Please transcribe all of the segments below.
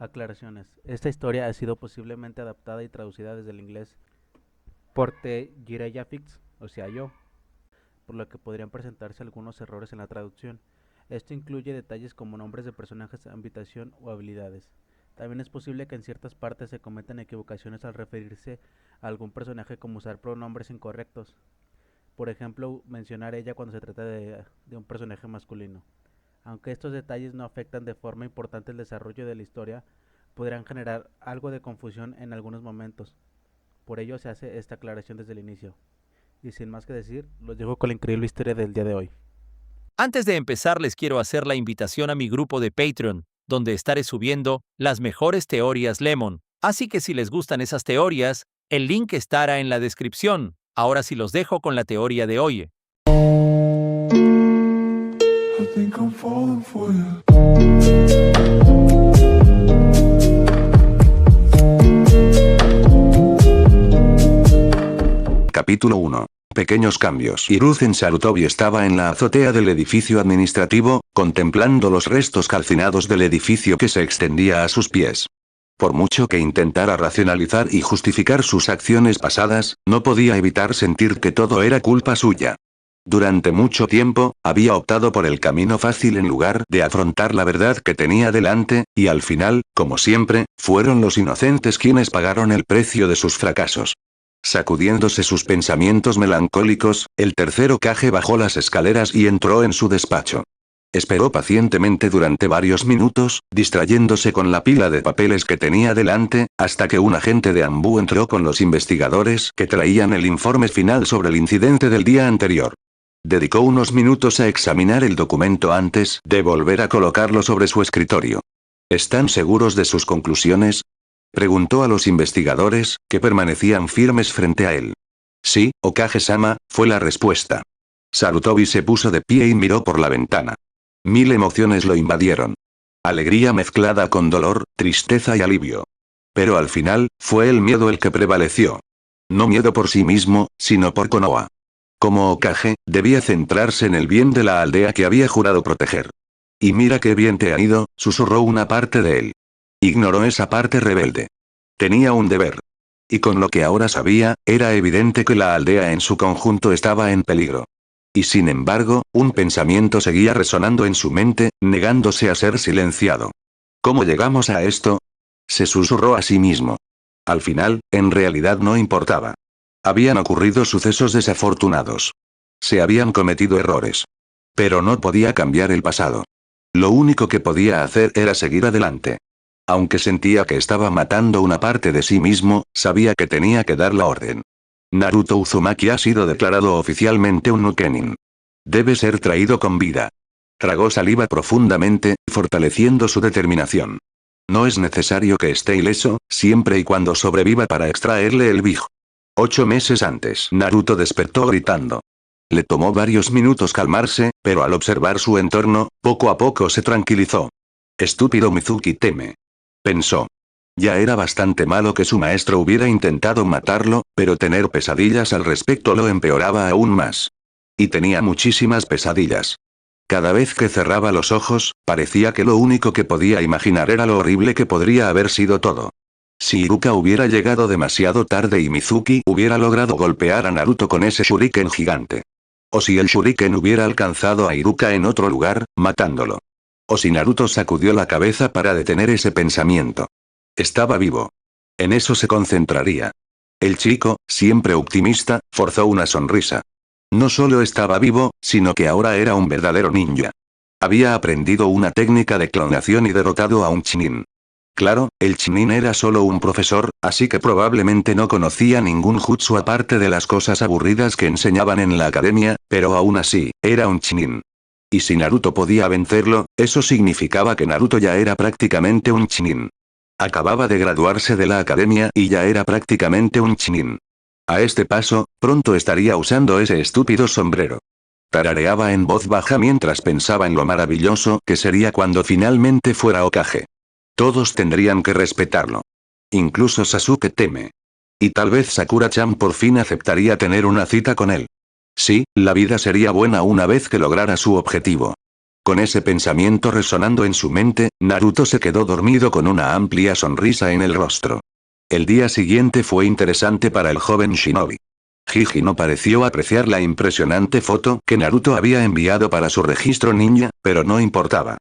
Aclaraciones. Esta historia ha sido posiblemente adaptada y traducida desde el inglés por T. Jireyafix, o sea yo, por lo que podrían presentarse algunos errores en la traducción. Esto incluye detalles como nombres de personajes, ambientación o habilidades. También es posible que en ciertas partes se cometan equivocaciones al referirse a algún personaje, como usar pronombres incorrectos. Por ejemplo, mencionar ella cuando se trata de un personaje masculino. Aunque estos detalles no afectan de forma importante el desarrollo de la historia, podrían generar algo de confusión en algunos momentos. Por ello se hace esta aclaración desde el inicio. Y sin más que decir, los dejo con la increíble historia del día de hoy. Antes de empezar, les quiero hacer la invitación a mi grupo de Patreon, donde estaré subiendo las mejores teorías Lemon. Así que si les gustan esas teorías, el link estará en la descripción. Ahora sí los dejo con la teoría de hoy. I think I'm falling for you. Capítulo 1. Pequeños cambios. Hiruzen Sarutobi estaba en la azotea del edificio administrativo, contemplando los restos calcinados del edificio que se extendía a sus pies. Por mucho que intentara racionalizar y justificar sus acciones pasadas, no podía evitar sentir que todo era culpa suya. Durante mucho tiempo, había optado por el camino fácil en lugar de afrontar la verdad que tenía delante, y al final, como siempre, fueron los inocentes quienes pagaron el precio de sus fracasos. Sacudiéndose sus pensamientos melancólicos, el tercer Hokage bajó las escaleras y entró en su despacho. Esperó pacientemente durante varios minutos, distrayéndose con la pila de papeles que tenía delante, hasta que un agente de Anbu entró con los investigadores que traían el informe final sobre el incidente del día anterior. Dedicó unos minutos a examinar el documento antes de volver a colocarlo sobre su escritorio. ¿Están seguros de sus conclusiones?, preguntó a los investigadores, que permanecían firmes frente a él. Sí, Hokage-sama, fue la respuesta. Sarutobi se puso de pie y miró por la ventana. Mil emociones lo invadieron. Alegría mezclada con dolor, tristeza y alivio. Pero al final, fue el miedo el que prevaleció. No miedo por sí mismo, sino por Konoha. Como Hokage, debía centrarse en el bien de la aldea que había jurado proteger. Y mira qué bien te ha ido, susurró una parte de él. Ignoró esa parte rebelde. Tenía un deber. Y con lo que ahora sabía, era evidente que la aldea en su conjunto estaba en peligro. Y sin embargo, un pensamiento seguía resonando en su mente, negándose a ser silenciado. ¿Cómo llegamos a esto?, se susurró a sí mismo. Al final, en realidad no importaba. Habían ocurrido sucesos desafortunados. Se habían cometido errores. Pero no podía cambiar el pasado. Lo único que podía hacer era seguir adelante. Aunque sentía que estaba matando una parte de sí mismo, sabía que tenía que dar la orden. Naruto Uzumaki ha sido declarado oficialmente un Nukenin. Debe ser traído con vida. Tragó saliva profundamente, fortaleciendo su determinación. No es necesario que esté ileso, siempre y cuando sobreviva para extraerle el Big. 8 meses antes, Naruto despertó gritando. Le tomó varios minutos calmarse, pero al observar su entorno, poco a poco se tranquilizó. Estúpido Mizuki teme, pensó. Ya era bastante malo que su maestro hubiera intentado matarlo, pero tener pesadillas al respecto lo empeoraba aún más. Y tenía muchísimas pesadillas. Cada vez que cerraba los ojos, parecía que lo único que podía imaginar era lo horrible que podría haber sido todo. Si Iruka hubiera llegado demasiado tarde y Mizuki hubiera logrado golpear a Naruto con ese shuriken gigante. O si el shuriken hubiera alcanzado a Iruka en otro lugar, matándolo. O si Naruto sacudió la cabeza para detener ese pensamiento. Estaba vivo. En eso se concentraría. El chico, siempre optimista, forzó una sonrisa. No solo estaba vivo, sino que ahora era un verdadero ninja. Había aprendido una técnica de clonación y derrotado a un Chunin. Claro, el Chunin era solo un profesor, así que probablemente no conocía ningún jutsu aparte de las cosas aburridas que enseñaban en la academia, pero aún así, era un Chunin. Y si Naruto podía vencerlo, eso significaba que Naruto ya era prácticamente un Chunin. Acababa de graduarse de la academia y ya era prácticamente un Chunin. A este paso, pronto estaría usando ese estúpido sombrero. Tarareaba en voz baja mientras pensaba en lo maravilloso que sería cuando finalmente fuera Hokage. Todos tendrían que respetarlo. Incluso Sasuke teme. Y tal vez Sakura-chan por fin aceptaría tener una cita con él. Sí, la vida sería buena una vez que lograra su objetivo. Con ese pensamiento resonando en su mente, Naruto se quedó dormido con una amplia sonrisa en el rostro. El día siguiente fue interesante para el joven shinobi. Jiji no pareció apreciar la impresionante foto que Naruto había enviado para su registro ninja, pero no importaba.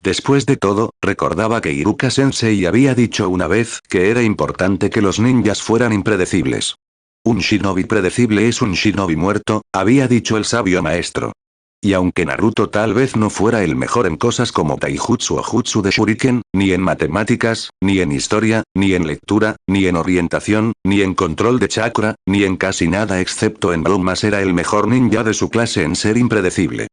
Después de todo, recordaba que Iruka-sensei había dicho una vez que era importante que los ninjas fueran impredecibles. Un shinobi predecible es un shinobi muerto, había dicho el sabio maestro. Y aunque Naruto tal vez no fuera el mejor en cosas como taijutsu o jutsu de shuriken, ni en matemáticas, ni en historia, ni en lectura, ni en orientación, ni en control de chakra, ni en casi nada excepto en bromas, era el mejor ninja de su clase en ser impredecible.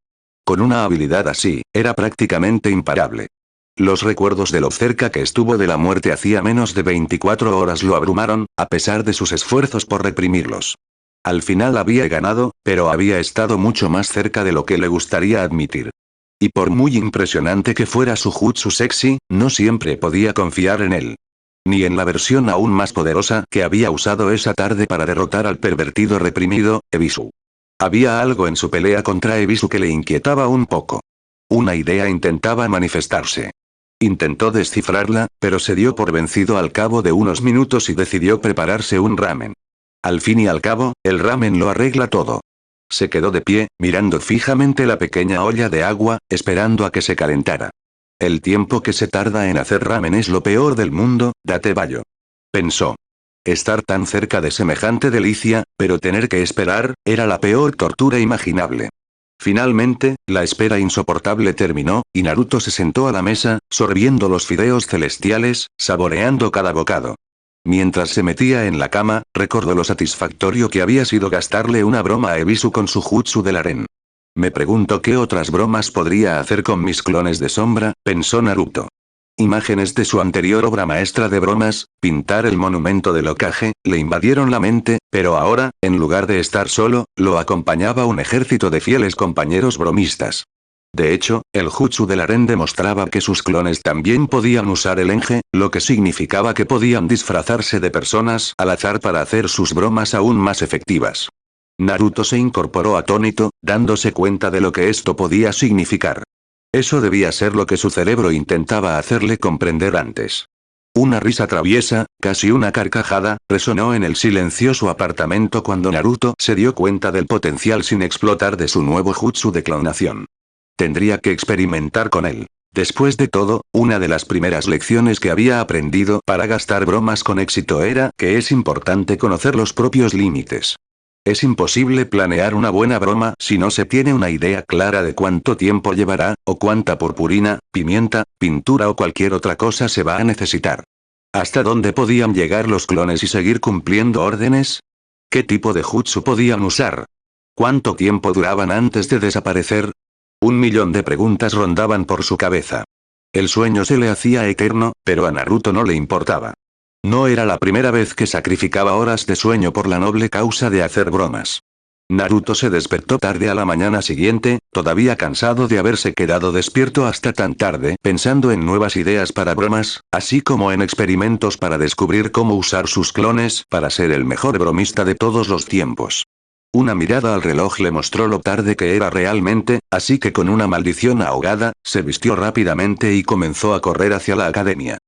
Con una habilidad así, era prácticamente imparable. Los recuerdos de lo cerca que estuvo de la muerte hacía menos de 24 horas lo abrumaron, a pesar de sus esfuerzos por reprimirlos. Al final había ganado, pero había estado mucho más cerca de lo que le gustaría admitir. Y por muy impresionante que fuera su jutsu sexy, no siempre podía confiar en él. Ni en la versión aún más poderosa que había usado esa tarde para derrotar al pervertido reprimido, Ebisu. Había algo en su pelea contra Ebisu que le inquietaba un poco. Una idea intentaba manifestarse. Intentó descifrarla, pero se dio por vencido al cabo de unos minutos y decidió prepararse un ramen. Al fin y al cabo, el ramen lo arregla todo. Se quedó de pie, mirando fijamente la pequeña olla de agua, esperando a que se calentara. El tiempo que se tarda en hacer ramen es lo peor del mundo, date bayo. Pensó. Estar tan cerca de semejante delicia, pero tener que esperar, era la peor tortura imaginable. Finalmente, la espera insoportable terminó, y Naruto se sentó a la mesa, sorbiendo los fideos celestiales, saboreando cada bocado. Mientras se metía en la cama, recordó lo satisfactorio que había sido gastarle una broma a Ebisu con su jutsu del harén. Me pregunto qué otras bromas podría hacer con mis clones de sombra, pensó Naruto. Imágenes de su anterior obra maestra de bromas, pintar el monumento del Hokage, le invadieron la mente, pero ahora, en lugar de estar solo, lo acompañaba un ejército de fieles compañeros bromistas. De hecho, el jutsu del harén demostraba que sus clones también podían usar el enge, lo que significaba que podían disfrazarse de personas al azar para hacer sus bromas aún más efectivas. Naruto se incorporó atónito, dándose cuenta de lo que esto podía significar. Eso debía ser lo que su cerebro intentaba hacerle comprender antes. Una risa traviesa, casi una carcajada, resonó en el silencioso apartamento cuando Naruto se dio cuenta del potencial sin explotar de su nuevo jutsu de clonación. Tendría que experimentar con él. Después de todo, una de las primeras lecciones que había aprendido para gastar bromas con éxito era que es importante conocer los propios límites. Es imposible planear una buena broma si no se tiene una idea clara de cuánto tiempo llevará, o cuánta purpurina, pimienta, pintura o cualquier otra cosa se va a necesitar. ¿Hasta dónde podían llegar los clones y seguir cumpliendo órdenes? ¿Qué tipo de jutsu podían usar? ¿Cuánto tiempo duraban antes de desaparecer? 1.000.000 de preguntas rondaban por su cabeza. El sueño se le hacía eterno, pero a Naruto no le importaba. No era la primera vez que sacrificaba horas de sueño por la noble causa de hacer bromas. Naruto se despertó tarde a la mañana siguiente, todavía cansado de haberse quedado despierto hasta tan tarde, pensando en nuevas ideas para bromas, así como en experimentos para descubrir cómo usar sus clones para ser el mejor bromista de todos los tiempos. Una mirada al reloj le mostró lo tarde que era realmente, así que con una maldición ahogada, se vistió rápidamente y comenzó a correr hacia la academia.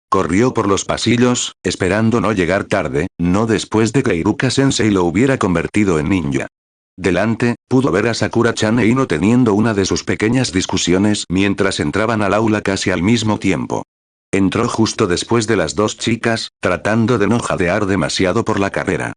Corrió por los pasillos, esperando no llegar tarde, no después de que Iruka-sensei lo hubiera convertido en ninja. Delante, pudo ver a Sakura-chan e Ino teniendo una de sus pequeñas discusiones mientras entraban al aula casi al mismo tiempo. Entró justo después de las dos chicas, tratando de no jadear demasiado por la carrera.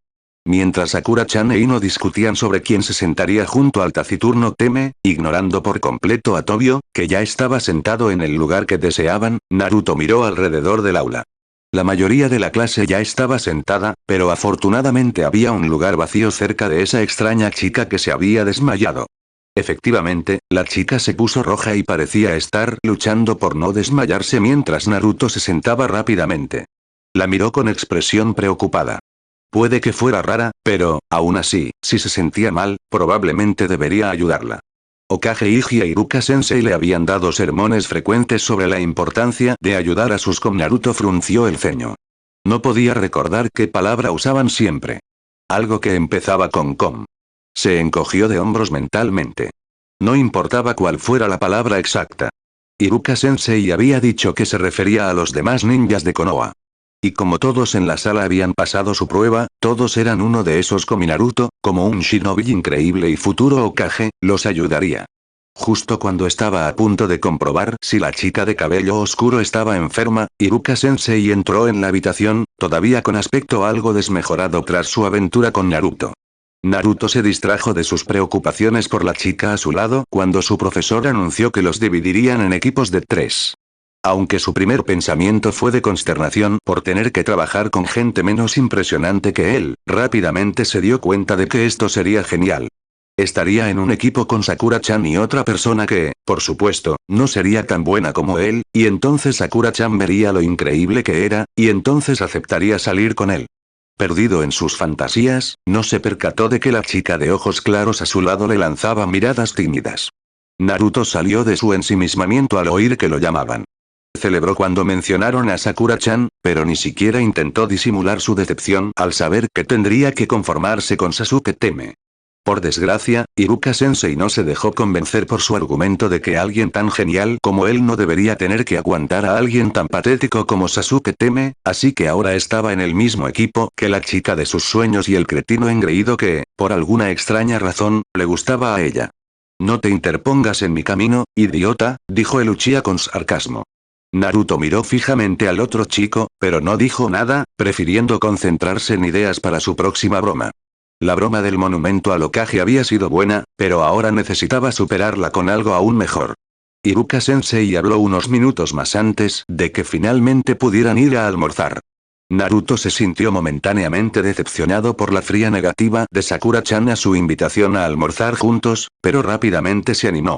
Mientras Sakura-chan e Ino discutían sobre quién se sentaría junto al taciturno Teme, ignorando por completo a Tobio, que ya estaba sentado en el lugar que deseaban, Naruto miró alrededor del aula. La mayoría de la clase ya estaba sentada, pero afortunadamente había un lugar vacío cerca de esa extraña chica que se había desmayado. Efectivamente, la chica se puso roja y parecía estar luchando por no desmayarse mientras Naruto se sentaba rápidamente. La miró con expresión preocupada. Puede que fuera rara, pero, aún así, si se sentía mal, probablemente debería ayudarla. Hokage Iji y Iruka-sensei le habían dado sermones frecuentes sobre la importancia de ayudar a sus com. Naruto frunció el ceño. No podía recordar qué palabra usaban siempre. Algo que empezaba con com. Se encogió de hombros mentalmente. No importaba cuál fuera la palabra exacta. Iruka-sensei había dicho que se refería a los demás ninjas de Konoha. Y como todos en la sala habían pasado su prueba, todos eran uno de esos como Naruto, como un shinobi increíble y futuro Hokage, los ayudaría. Justo cuando estaba a punto de comprobar si la chica de cabello oscuro estaba enferma, Iruka-sensei entró en la habitación, todavía con aspecto algo desmejorado tras su aventura con Naruto. Naruto se distrajo de sus preocupaciones por la chica a su lado cuando su profesor anunció que los dividirían en equipos de 3. Aunque su primer pensamiento fue de consternación por tener que trabajar con gente menos impresionante que él, rápidamente se dio cuenta de que esto sería genial. Estaría en un equipo con Sakura-chan y otra persona que, por supuesto, no sería tan buena como él, y entonces Sakura-chan vería lo increíble que era, y entonces aceptaría salir con él. Perdido en sus fantasías, no se percató de que la chica de ojos claros a su lado le lanzaba miradas tímidas. Naruto salió de su ensimismamiento al oír que lo llamaban. Celebró cuando mencionaron a Sakura-chan, pero ni siquiera intentó disimular su decepción al saber que tendría que conformarse con Sasuke Teme. Por desgracia, Iruka-sensei no se dejó convencer por su argumento de que alguien tan genial como él no debería tener que aguantar a alguien tan patético como Sasuke Teme, así que ahora estaba en el mismo equipo que la chica de sus sueños y el cretino engreído que, por alguna extraña razón, le gustaba a ella. No te interpongas en mi camino, idiota, dijo el Uchiha con sarcasmo. Naruto miró fijamente al otro chico, pero no dijo nada, prefiriendo concentrarse en ideas para su próxima broma. La broma del monumento al Hokage había sido buena, pero ahora necesitaba superarla con algo aún mejor. Iruka-sensei habló unos minutos más antes de que finalmente pudieran ir a almorzar. Naruto se sintió momentáneamente decepcionado por la fría negativa de Sakura-chan a su invitación a almorzar juntos, pero rápidamente se animó.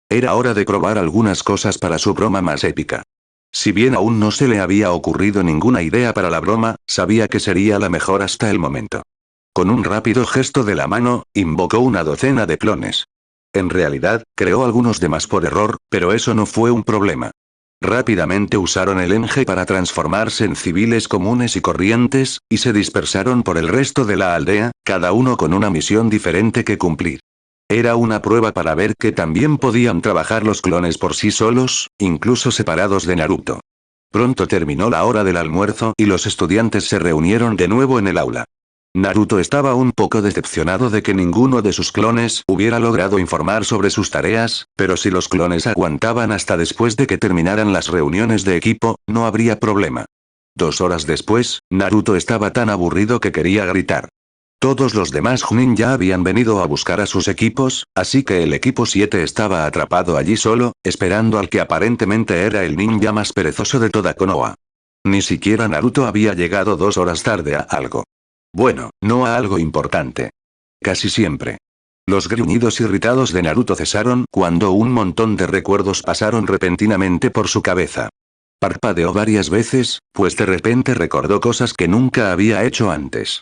Era hora de probar algunas cosas para su broma más épica. Si bien aún no se le había ocurrido ninguna idea para la broma, sabía que sería la mejor hasta el momento. Con un rápido gesto de la mano, invocó una docena de clones. En realidad, creó algunos de más por error, pero eso no fue un problema. Rápidamente usaron el Enge para transformarse en civiles comunes y corrientes, y se dispersaron por el resto de la aldea, cada uno con una misión diferente que cumplir. Era una prueba para ver que también podían trabajar los clones por sí solos, incluso separados de Naruto. Pronto terminó la hora del almuerzo y los estudiantes se reunieron de nuevo en el aula. Naruto estaba un poco decepcionado de que ninguno de sus clones hubiera logrado informar sobre sus tareas, pero si los clones aguantaban hasta después de que terminaran las reuniones de equipo, no habría problema. 2 horas después, Naruto estaba tan aburrido que quería gritar. Todos los demás Chunin ya habían venido a buscar a sus equipos, así que el equipo 7 estaba atrapado allí solo, esperando al que aparentemente era el ninja más perezoso de toda Konoha. Ni siquiera Naruto había llegado 2 horas tarde a algo. Bueno, no a algo importante. Casi siempre. Los gruñidos irritados de Naruto cesaron cuando un montón de recuerdos pasaron repentinamente por su cabeza. Parpadeó varias veces, pues de repente recordó cosas que nunca había hecho antes.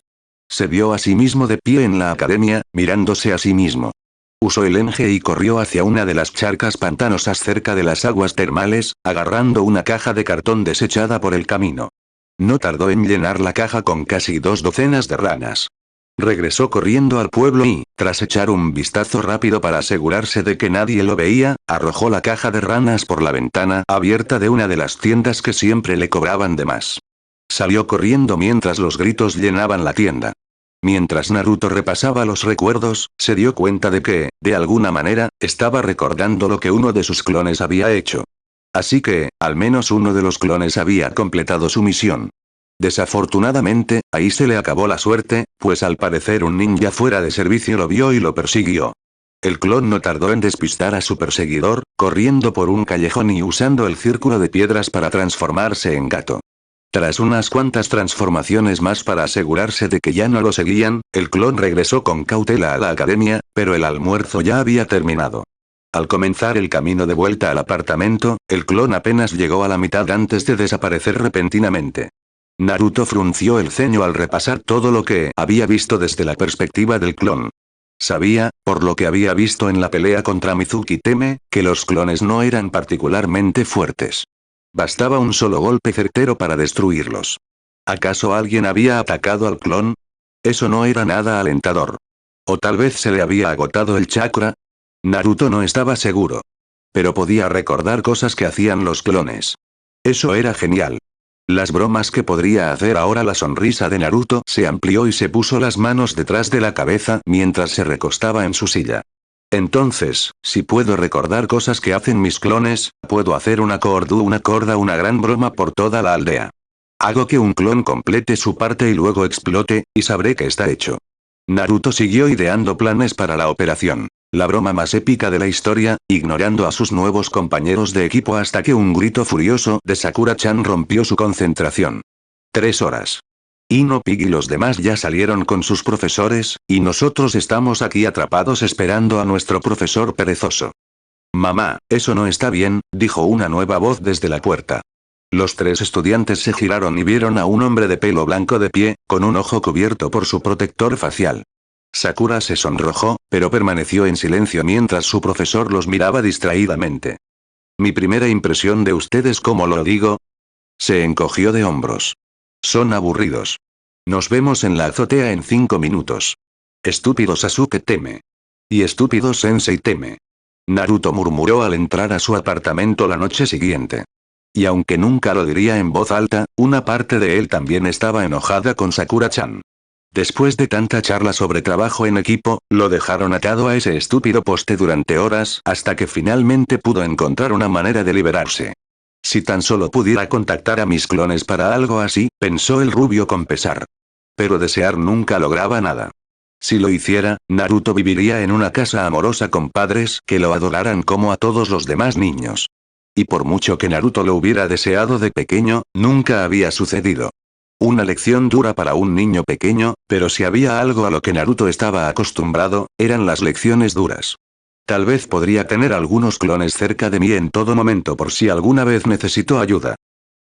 Se vio a sí mismo de pie en la academia, mirándose a sí mismo. Usó el Enge y corrió hacia una de las charcas pantanosas cerca de las aguas termales, agarrando una caja de cartón desechada por el camino. No tardó en llenar la caja con casi 2 docenas de ranas. Regresó corriendo al pueblo y, tras echar un vistazo rápido para asegurarse de que nadie lo veía, arrojó la caja de ranas por la ventana abierta de una de las tiendas que siempre le cobraban de más. Salió corriendo mientras los gritos llenaban la tienda. Mientras Naruto repasaba los recuerdos, se dio cuenta de que, de alguna manera, estaba recordando lo que uno de sus clones había hecho. Así que, al menos uno de los clones había completado su misión. Desafortunadamente, ahí se le acabó la suerte, pues al parecer un ninja fuera de servicio lo vio y lo persiguió. El clon no tardó en despistar a su perseguidor, corriendo por un callejón y usando el círculo de piedras para transformarse en gato. Tras unas cuantas transformaciones más para asegurarse de que ya no lo seguían, el clon regresó con cautela a la academia, pero el almuerzo ya había terminado. Al comenzar el camino de vuelta al apartamento, el clon apenas llegó a la mitad antes de desaparecer repentinamente. Naruto frunció el ceño al repasar todo lo que había visto desde la perspectiva del clon. Sabía, por lo que había visto en la pelea contra Mizuki Teme, que los clones no eran particularmente fuertes. Bastaba un solo golpe certero para destruirlos. ¿Acaso alguien había atacado al clon? Eso no era nada alentador. ¿O tal vez se le había agotado el chakra? Naruto no estaba seguro. Pero podía recordar cosas que hacían los clones. Eso era genial. Las bromas que podría hacer ahora. La sonrisa de Naruto se amplió y se puso las manos detrás de la cabeza mientras se recostaba en su silla. Entonces, si puedo recordar cosas que hacen mis clones, puedo hacer una gran broma por toda la aldea. Hago que un clon complete su parte y luego explote, y sabré que está hecho. Naruto siguió ideando planes para la operación. La broma más épica de la historia, ignorando a sus nuevos compañeros de equipo hasta que un grito furioso de Sakura-chan rompió su concentración. 3 horas. Ino Pig y los demás ya salieron con sus profesores, y nosotros estamos aquí atrapados esperando a nuestro profesor perezoso. Mamá, eso no está bien, dijo una nueva voz desde la puerta. Los 3 estudiantes se giraron y vieron a un hombre de pelo blanco de pie, con un ojo cubierto por su protector facial. Sakura se sonrojó, pero permaneció en silencio mientras su profesor los miraba distraídamente. Mi primera impresión de ustedes, ¿cómo lo digo? Se encogió de hombros. Son aburridos. Nos vemos en la azotea en 5 minutos. Estúpido Sasuke teme. Y estúpido Sensei teme. Naruto murmuró al entrar a su apartamento la noche siguiente. Y aunque nunca lo diría en voz alta, una parte de él también estaba enojada con Sakura-chan. Después de tanta charla sobre trabajo en equipo, lo dejaron atado a ese estúpido poste durante horas hasta que finalmente pudo encontrar una manera de liberarse. Si tan solo pudiera contactar a mis clones para algo así, pensó el rubio con pesar. Pero desear nunca lograba nada. Si lo hiciera, Naruto viviría en una casa amorosa con padres que lo adoraran como a todos los demás niños. Y por mucho que Naruto lo hubiera deseado de pequeño, nunca había sucedido. Una lección dura para un niño pequeño, pero si había algo a lo que Naruto estaba acostumbrado, eran las lecciones duras. Tal vez podría tener algunos clones cerca de mí en todo momento por si alguna vez necesito ayuda.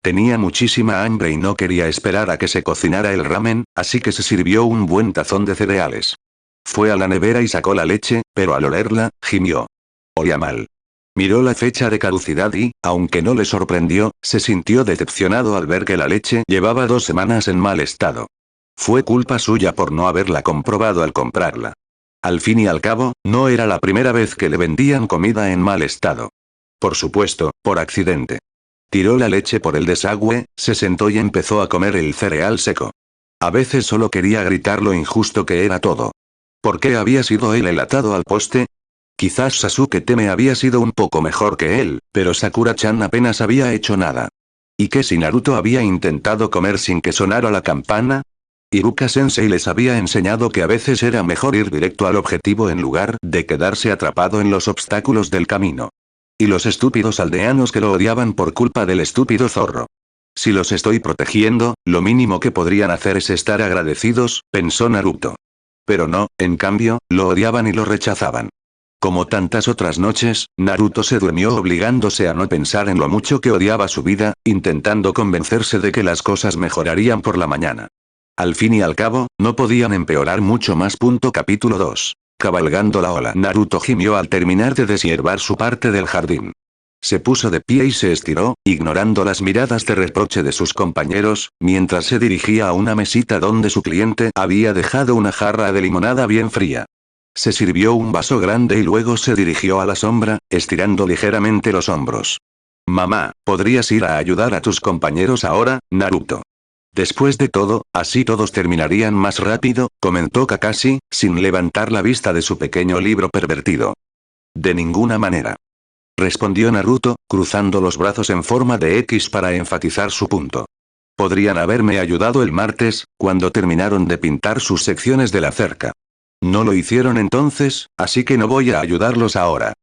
Tenía muchísima hambre y no quería esperar a que se cocinara el ramen, así que se sirvió un buen tazón de cereales. Fue a la nevera y sacó la leche, pero al olerla, gimió. Olía mal. Miró la fecha de caducidad y, aunque no le sorprendió, se sintió decepcionado al ver que la leche llevaba 2 semanas en mal estado. Fue culpa suya por no haberla comprobado al comprarla. Al fin y al cabo, no era la primera vez que le vendían comida en mal estado. Por supuesto, por accidente. Tiró la leche por el desagüe, se sentó y empezó a comer el cereal seco. A veces solo quería gritar lo injusto que era todo. ¿Por qué había sido él el atado al poste? Quizás Sasuke Teme había sido un poco mejor que él, pero Sakura-chan apenas había hecho nada. ¿Y qué si Naruto había intentado comer sin que sonara la campana? Iruka-sensei les había enseñado que a veces era mejor ir directo al objetivo en lugar de quedarse atrapado en los obstáculos del camino. Y los estúpidos aldeanos que lo odiaban por culpa del estúpido zorro. Si los estoy protegiendo, lo mínimo que podrían hacer es estar agradecidos, pensó Naruto. Pero no, en cambio, lo odiaban y lo rechazaban. Como tantas otras noches, Naruto se durmió obligándose a no pensar en lo mucho que odiaba su vida, intentando convencerse de que las cosas mejorarían por la mañana. Al fin y al cabo, no podían empeorar mucho más. Capítulo 2. Cabalgando la ola. Naruto gimió al terminar de deshiervar su parte del jardín. Se puso de pie y se estiró, ignorando las miradas de reproche de sus compañeros, mientras se dirigía a una mesita donde su cliente había dejado una jarra de limonada bien fría. Se sirvió un vaso grande y luego se dirigió a la sombra, estirando ligeramente los hombros. Mamá, ¿podrías ir a ayudar a tus compañeros ahora, Naruto? Después de todo, así todos terminarían más rápido, comentó Kakashi, sin levantar la vista de su pequeño libro pervertido. De ninguna manera. Respondió Naruto, cruzando los brazos en forma de X para enfatizar su punto. Podrían haberme ayudado el martes, cuando terminaron de pintar sus secciones de la cerca. No lo hicieron entonces, así que no voy a ayudarlos ahora.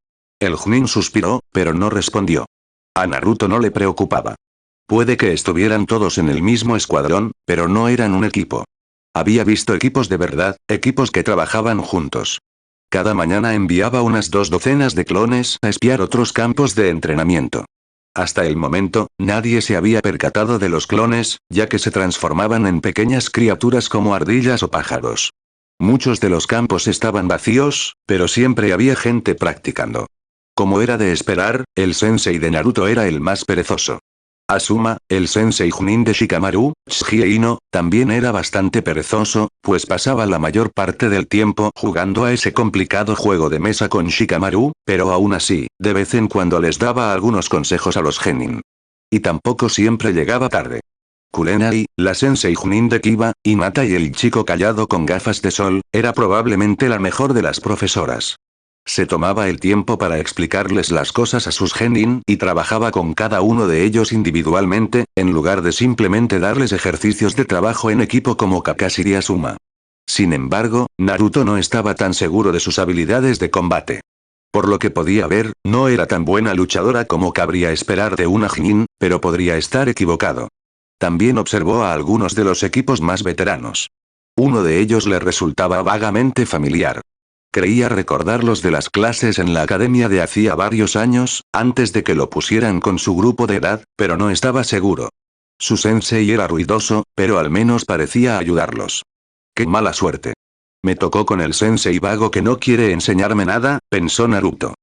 El Chunin suspiró, pero no respondió. A Naruto no le preocupaba. Puede que estuvieran todos en el mismo escuadrón, pero no eran un equipo. Había visto equipos de verdad, equipos que trabajaban juntos. Cada mañana enviaba unas 2 docenas de clones a espiar otros campos de entrenamiento. Hasta el momento, nadie se había percatado de los clones, ya que se transformaban en pequeñas criaturas como ardillas o pájaros. Muchos de los campos estaban vacíos, pero siempre había gente practicando. Como era de esperar, el sensei de Naruto era el más perezoso. Asuma, el sensei Junin de Shikamaru, Shige Ino, también era bastante perezoso, pues pasaba la mayor parte del tiempo jugando a ese complicado juego de mesa con Shikamaru, pero aún así, de vez en cuando les daba algunos consejos a los genin. Y tampoco siempre llegaba tarde. Kurenai, la sensei Junin de Kiba, Hinata y el chico callado con gafas de sol, era probablemente la mejor de las profesoras. Se tomaba el tiempo para explicarles las cosas a sus genin y trabajaba con cada uno de ellos individualmente, en lugar de simplemente darles ejercicios de trabajo en equipo como Kakashi y Asuma. Sin embargo, Naruto no estaba tan seguro de sus habilidades de combate. Por lo que podía ver, no era tan buena luchadora como cabría esperar de una genin, pero podría estar equivocado. También observó a algunos de los equipos más veteranos. Uno de ellos le resultaba vagamente familiar. Creía recordarlos de las clases en la academia de hacía varios años, antes de que lo pusieran con su grupo de edad, pero no estaba seguro. Su sensei era ruidoso, pero al menos parecía ayudarlos. ¡Qué mala suerte! Me tocó con el sensei vago que no quiere enseñarme nada, pensó Naruto.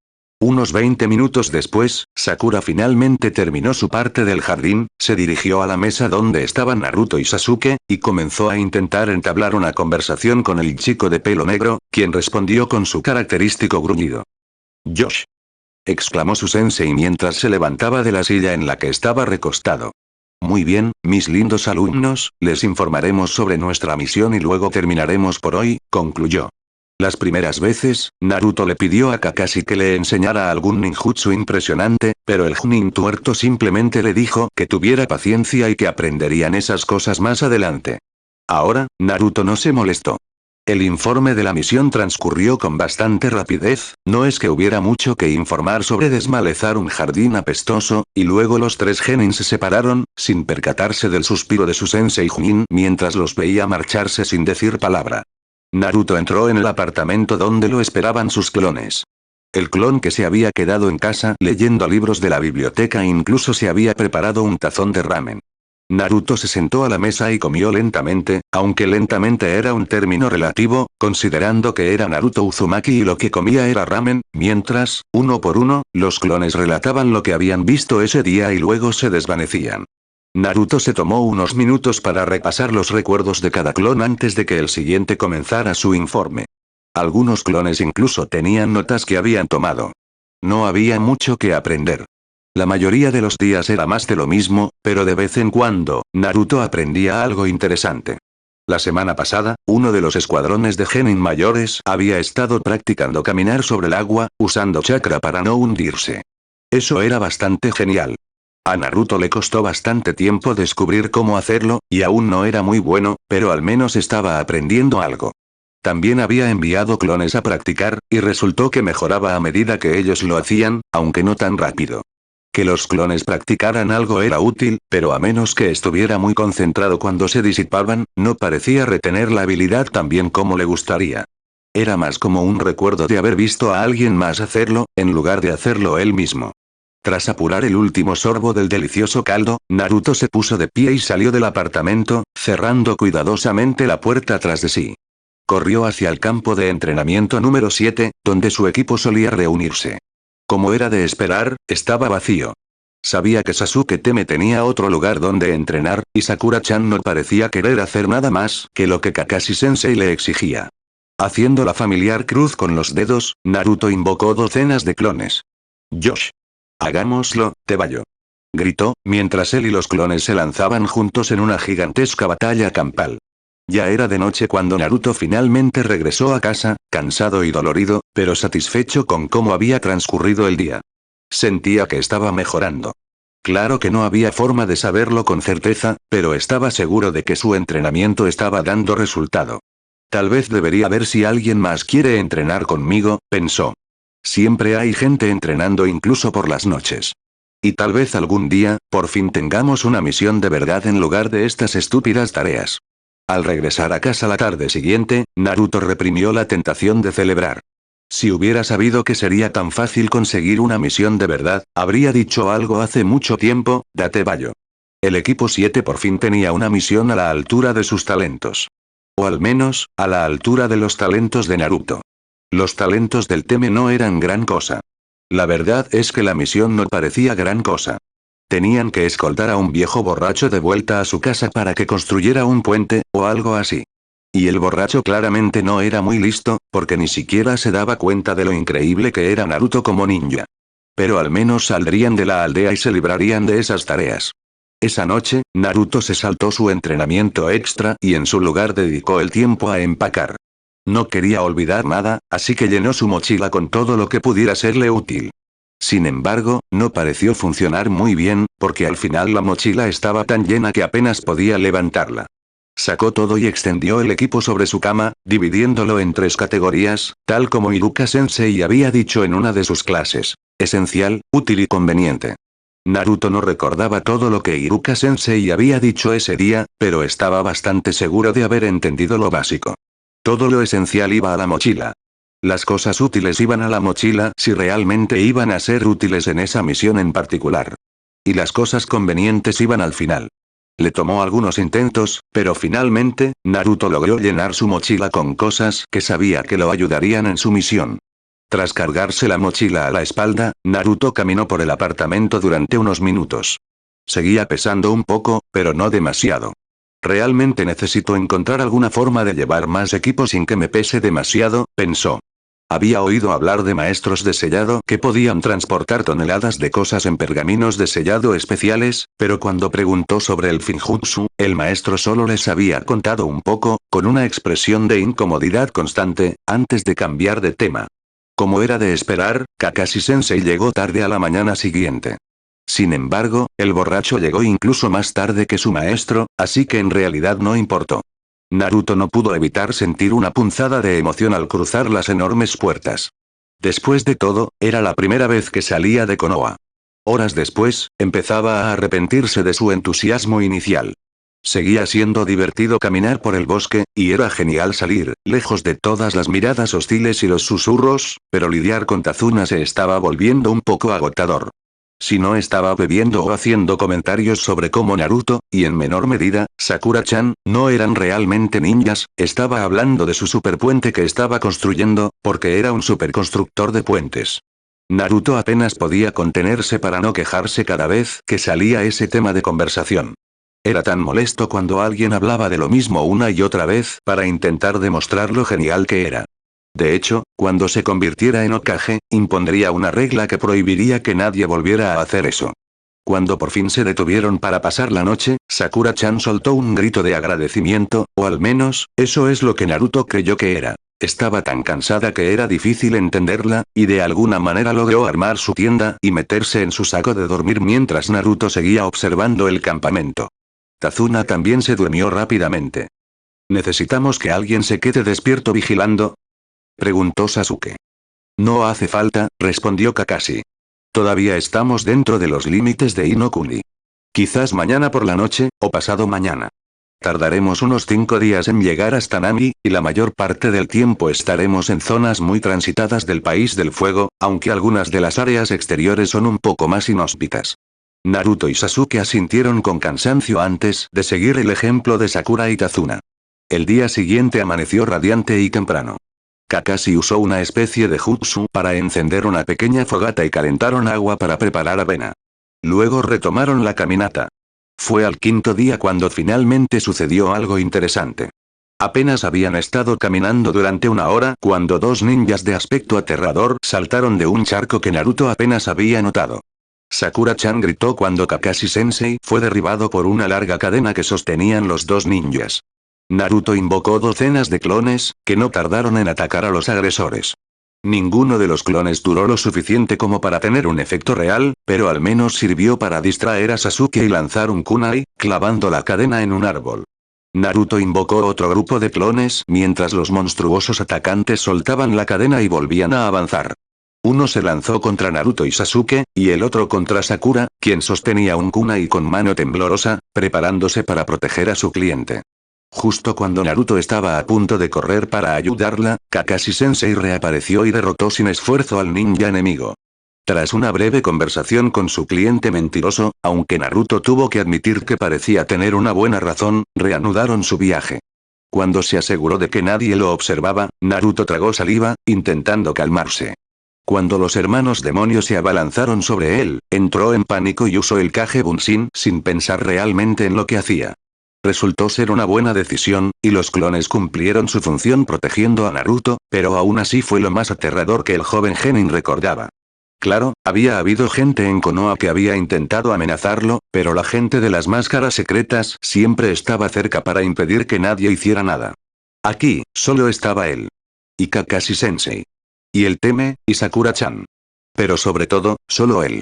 Unos 20 minutos después, Sakura finalmente terminó su parte del jardín, se dirigió a la mesa donde estaban Naruto y Sasuke, y comenzó a intentar entablar una conversación con el chico de pelo negro, quien respondió con su característico gruñido. «Josh», exclamó su sensei mientras se levantaba de la silla en la que estaba recostado. «Muy bien, mis lindos alumnos, les informaremos sobre nuestra misión y luego terminaremos por hoy», concluyó. Las primeras veces, Naruto le pidió a Kakashi que le enseñara algún ninjutsu impresionante, pero el Chunin tuerto simplemente le dijo que tuviera paciencia y que aprenderían esas cosas más adelante. Ahora, Naruto no se molestó. El informe de la misión transcurrió con bastante rapidez, no es que hubiera mucho que informar sobre desmalezar un jardín apestoso, y luego los tres genin se separaron, sin percatarse del suspiro de su sensei Chunin mientras los veía marcharse sin decir palabra. Naruto entró en el apartamento donde lo esperaban sus clones. El clon que se había quedado en casa leyendo libros de la biblioteca incluso se había preparado un tazón de ramen. Naruto se sentó a la mesa y comió lentamente, aunque lentamente era un término relativo, considerando que era Naruto Uzumaki y lo que comía era ramen, mientras, uno por uno, los clones relataban lo que habían visto ese día y luego se desvanecían. Naruto se tomó unos minutos para repasar los recuerdos de cada clon antes de que el siguiente comenzara su informe. Algunos clones incluso tenían notas que habían tomado. No había mucho que aprender. La mayoría de los días era más de lo mismo, pero de vez en cuando, Naruto aprendía algo interesante. La semana pasada, uno de los escuadrones de genin mayores había estado practicando caminar sobre el agua, usando chakra para no hundirse. Eso era bastante genial. A Naruto le costó bastante tiempo descubrir cómo hacerlo, y aún no era muy bueno, pero al menos estaba aprendiendo algo. También había enviado clones a practicar, y resultó que mejoraba a medida que ellos lo hacían, aunque no tan rápido. Que los clones practicaran algo era útil, pero a menos que estuviera muy concentrado cuando se disipaban, no parecía retener la habilidad tan bien como le gustaría. Era más como un recuerdo de haber visto a alguien más hacerlo, en lugar de hacerlo él mismo. Tras apurar el último sorbo del delicioso caldo, Naruto se puso de pie y salió del apartamento, cerrando cuidadosamente la puerta tras de sí. Corrió hacia el campo de entrenamiento número 7, donde su equipo solía reunirse. Como era de esperar, estaba vacío. Sabía que Sasuke Teme tenía otro lugar donde entrenar, y Sakura-chan no parecía querer hacer nada más que lo que Kakashi-sensei le exigía. Haciendo la familiar cruz con los dedos, Naruto invocó docenas de clones. «Josh. Hagámoslo, Tebayo», gritó, mientras él y los clones se lanzaban juntos en una gigantesca batalla campal. Ya era de noche cuando Naruto finalmente regresó a casa, cansado y dolorido, pero satisfecho con cómo había transcurrido el día. Sentía que estaba mejorando. Claro que no había forma de saberlo con certeza, pero estaba seguro de que su entrenamiento estaba dando resultado. Tal vez debería ver si alguien más quiere entrenar conmigo, pensó. Siempre hay gente entrenando incluso por las noches. Y tal vez algún día, por fin tengamos una misión de verdad en lugar de estas estúpidas tareas. Al regresar a casa la tarde siguiente, Naruto reprimió la tentación de celebrar. Si hubiera sabido que sería tan fácil conseguir una misión de verdad, habría dicho algo hace mucho tiempo, date bayo. El equipo 7 por fin tenía una misión a la altura de sus talentos. O al menos, a la altura de los talentos de Naruto. Los talentos del Teme no eran gran cosa. La verdad es que la misión no parecía gran cosa. Tenían que escoltar a un viejo borracho de vuelta a su casa para que construyera un puente, o algo así. Y el borracho claramente no era muy listo, porque ni siquiera se daba cuenta de lo increíble que era Naruto como ninja. Pero al menos saldrían de la aldea y se librarían de esas tareas. Esa noche, Naruto se saltó su entrenamiento extra y en su lugar dedicó el tiempo a empacar. No quería olvidar nada, así que llenó su mochila con todo lo que pudiera serle útil. Sin embargo, no pareció funcionar muy bien, porque al final la mochila estaba tan llena que apenas podía levantarla. Sacó todo y extendió el equipo sobre su cama, dividiéndolo en 3 categorías, tal como Iruka-sensei había dicho en una de sus clases: esencial, útil y conveniente. Naruto no recordaba todo lo que Iruka-sensei había dicho ese día, pero estaba bastante seguro de haber entendido lo básico. Todo lo esencial iba a la mochila. Las cosas útiles iban a la mochila si realmente iban a ser útiles en esa misión en particular. Y las cosas convenientes iban al final. Le tomó algunos intentos, pero finalmente, Naruto logró llenar su mochila con cosas que sabía que lo ayudarían en su misión. Tras cargarse la mochila a la espalda, Naruto caminó por el apartamento durante unos minutos. Seguía pesando un poco, pero no demasiado. Realmente necesito encontrar alguna forma de llevar más equipo sin que me pese demasiado, pensó. Había oído hablar de maestros de sellado que podían transportar toneladas de cosas en pergaminos de sellado especiales, pero cuando preguntó sobre el Finjutsu, el maestro solo les había contado un poco, con una expresión de incomodidad constante, antes de cambiar de tema. Como era de esperar, Kakashi-sensei llegó tarde a la mañana siguiente. Sin embargo, el borracho llegó incluso más tarde que su maestro, así que en realidad no importó. Naruto no pudo evitar sentir una punzada de emoción al cruzar las enormes puertas. Después de todo, era la primera vez que salía de Konoha. Horas después, empezaba a arrepentirse de su entusiasmo inicial. Seguía siendo divertido caminar por el bosque, y era genial salir, lejos de todas las miradas hostiles y los susurros, pero lidiar con Tazuna se estaba volviendo un poco agotador. Si no estaba bebiendo o haciendo comentarios sobre cómo Naruto, y en menor medida, Sakura-chan, no eran realmente ninjas, estaba hablando de su superpuente que estaba construyendo, porque era un superconstructor de puentes. Naruto apenas podía contenerse para no quejarse cada vez que salía ese tema de conversación. Era tan molesto cuando alguien hablaba de lo mismo una y otra vez para intentar demostrar lo genial que era. De hecho, cuando se convirtiera en Hokage, impondría una regla que prohibiría que nadie volviera a hacer eso. Cuando por fin se detuvieron para pasar la noche, Sakura-chan soltó un grito de agradecimiento, o al menos, eso es lo que Naruto creyó que era. Estaba tan cansada que era difícil entenderla, y de alguna manera logró armar su tienda y meterse en su saco de dormir mientras Naruto seguía observando el campamento. Tazuna también se durmió rápidamente. ¿Necesitamos que alguien se quede despierto vigilando?, preguntó Sasuke. No hace falta, respondió Kakashi. Todavía estamos dentro de los límites de Inokuni. Quizás mañana por la noche, o pasado mañana. Tardaremos unos 5 días en llegar hasta Nami, y la mayor parte del tiempo estaremos en zonas muy transitadas del País del Fuego, aunque algunas de las áreas exteriores son un poco más inhóspitas. Naruto y Sasuke asintieron con cansancio antes de seguir el ejemplo de Sakura y Tazuna. El día siguiente amaneció radiante y temprano. Kakashi usó una especie de jutsu para encender una pequeña fogata y calentaron agua para preparar avena. Luego retomaron la caminata. Fue al 5.º día cuando finalmente sucedió algo interesante. Apenas habían estado caminando durante 1 hora cuando 2 ninjas de aspecto aterrador saltaron de un charco que Naruto apenas había notado. Sakura-chan gritó cuando Kakashi-sensei fue derribado por una larga cadena que sostenían los 2 ninjas. Naruto invocó docenas de clones, que no tardaron en atacar a los agresores. Ninguno de los clones duró lo suficiente como para tener un efecto real, pero al menos sirvió para distraer a Sasuke y lanzar un kunai, clavando la cadena en un árbol. Naruto invocó otro grupo de clones mientras los monstruosos atacantes soltaban la cadena y volvían a avanzar. Uno se lanzó contra Naruto y Sasuke, y el otro contra Sakura, quien sostenía un kunai con mano temblorosa, preparándose para proteger a su cliente. Justo cuando Naruto estaba a punto de correr para ayudarla, Kakashi-sensei reapareció y derrotó sin esfuerzo al ninja enemigo. Tras una breve conversación con su cliente mentiroso, aunque Naruto tuvo que admitir que parecía tener una buena razón, reanudaron su viaje. Cuando se aseguró de que nadie lo observaba, Naruto tragó saliva, intentando calmarse. Cuando los hermanos demonios se abalanzaron sobre él, entró en pánico y usó el Kage Bunshin sin pensar realmente en lo que hacía. Resultó ser una buena decisión, y los clones cumplieron su función protegiendo a Naruto, pero aún así fue lo más aterrador que el joven Genin recordaba. Claro, había habido gente en Konoha que había intentado amenazarlo, pero la gente de las máscaras secretas siempre estaba cerca para impedir que nadie hiciera nada. Aquí, solo estaba él. Y Kakashi-sensei. Y el Teme, y Sakura-chan. Pero sobre todo, solo él.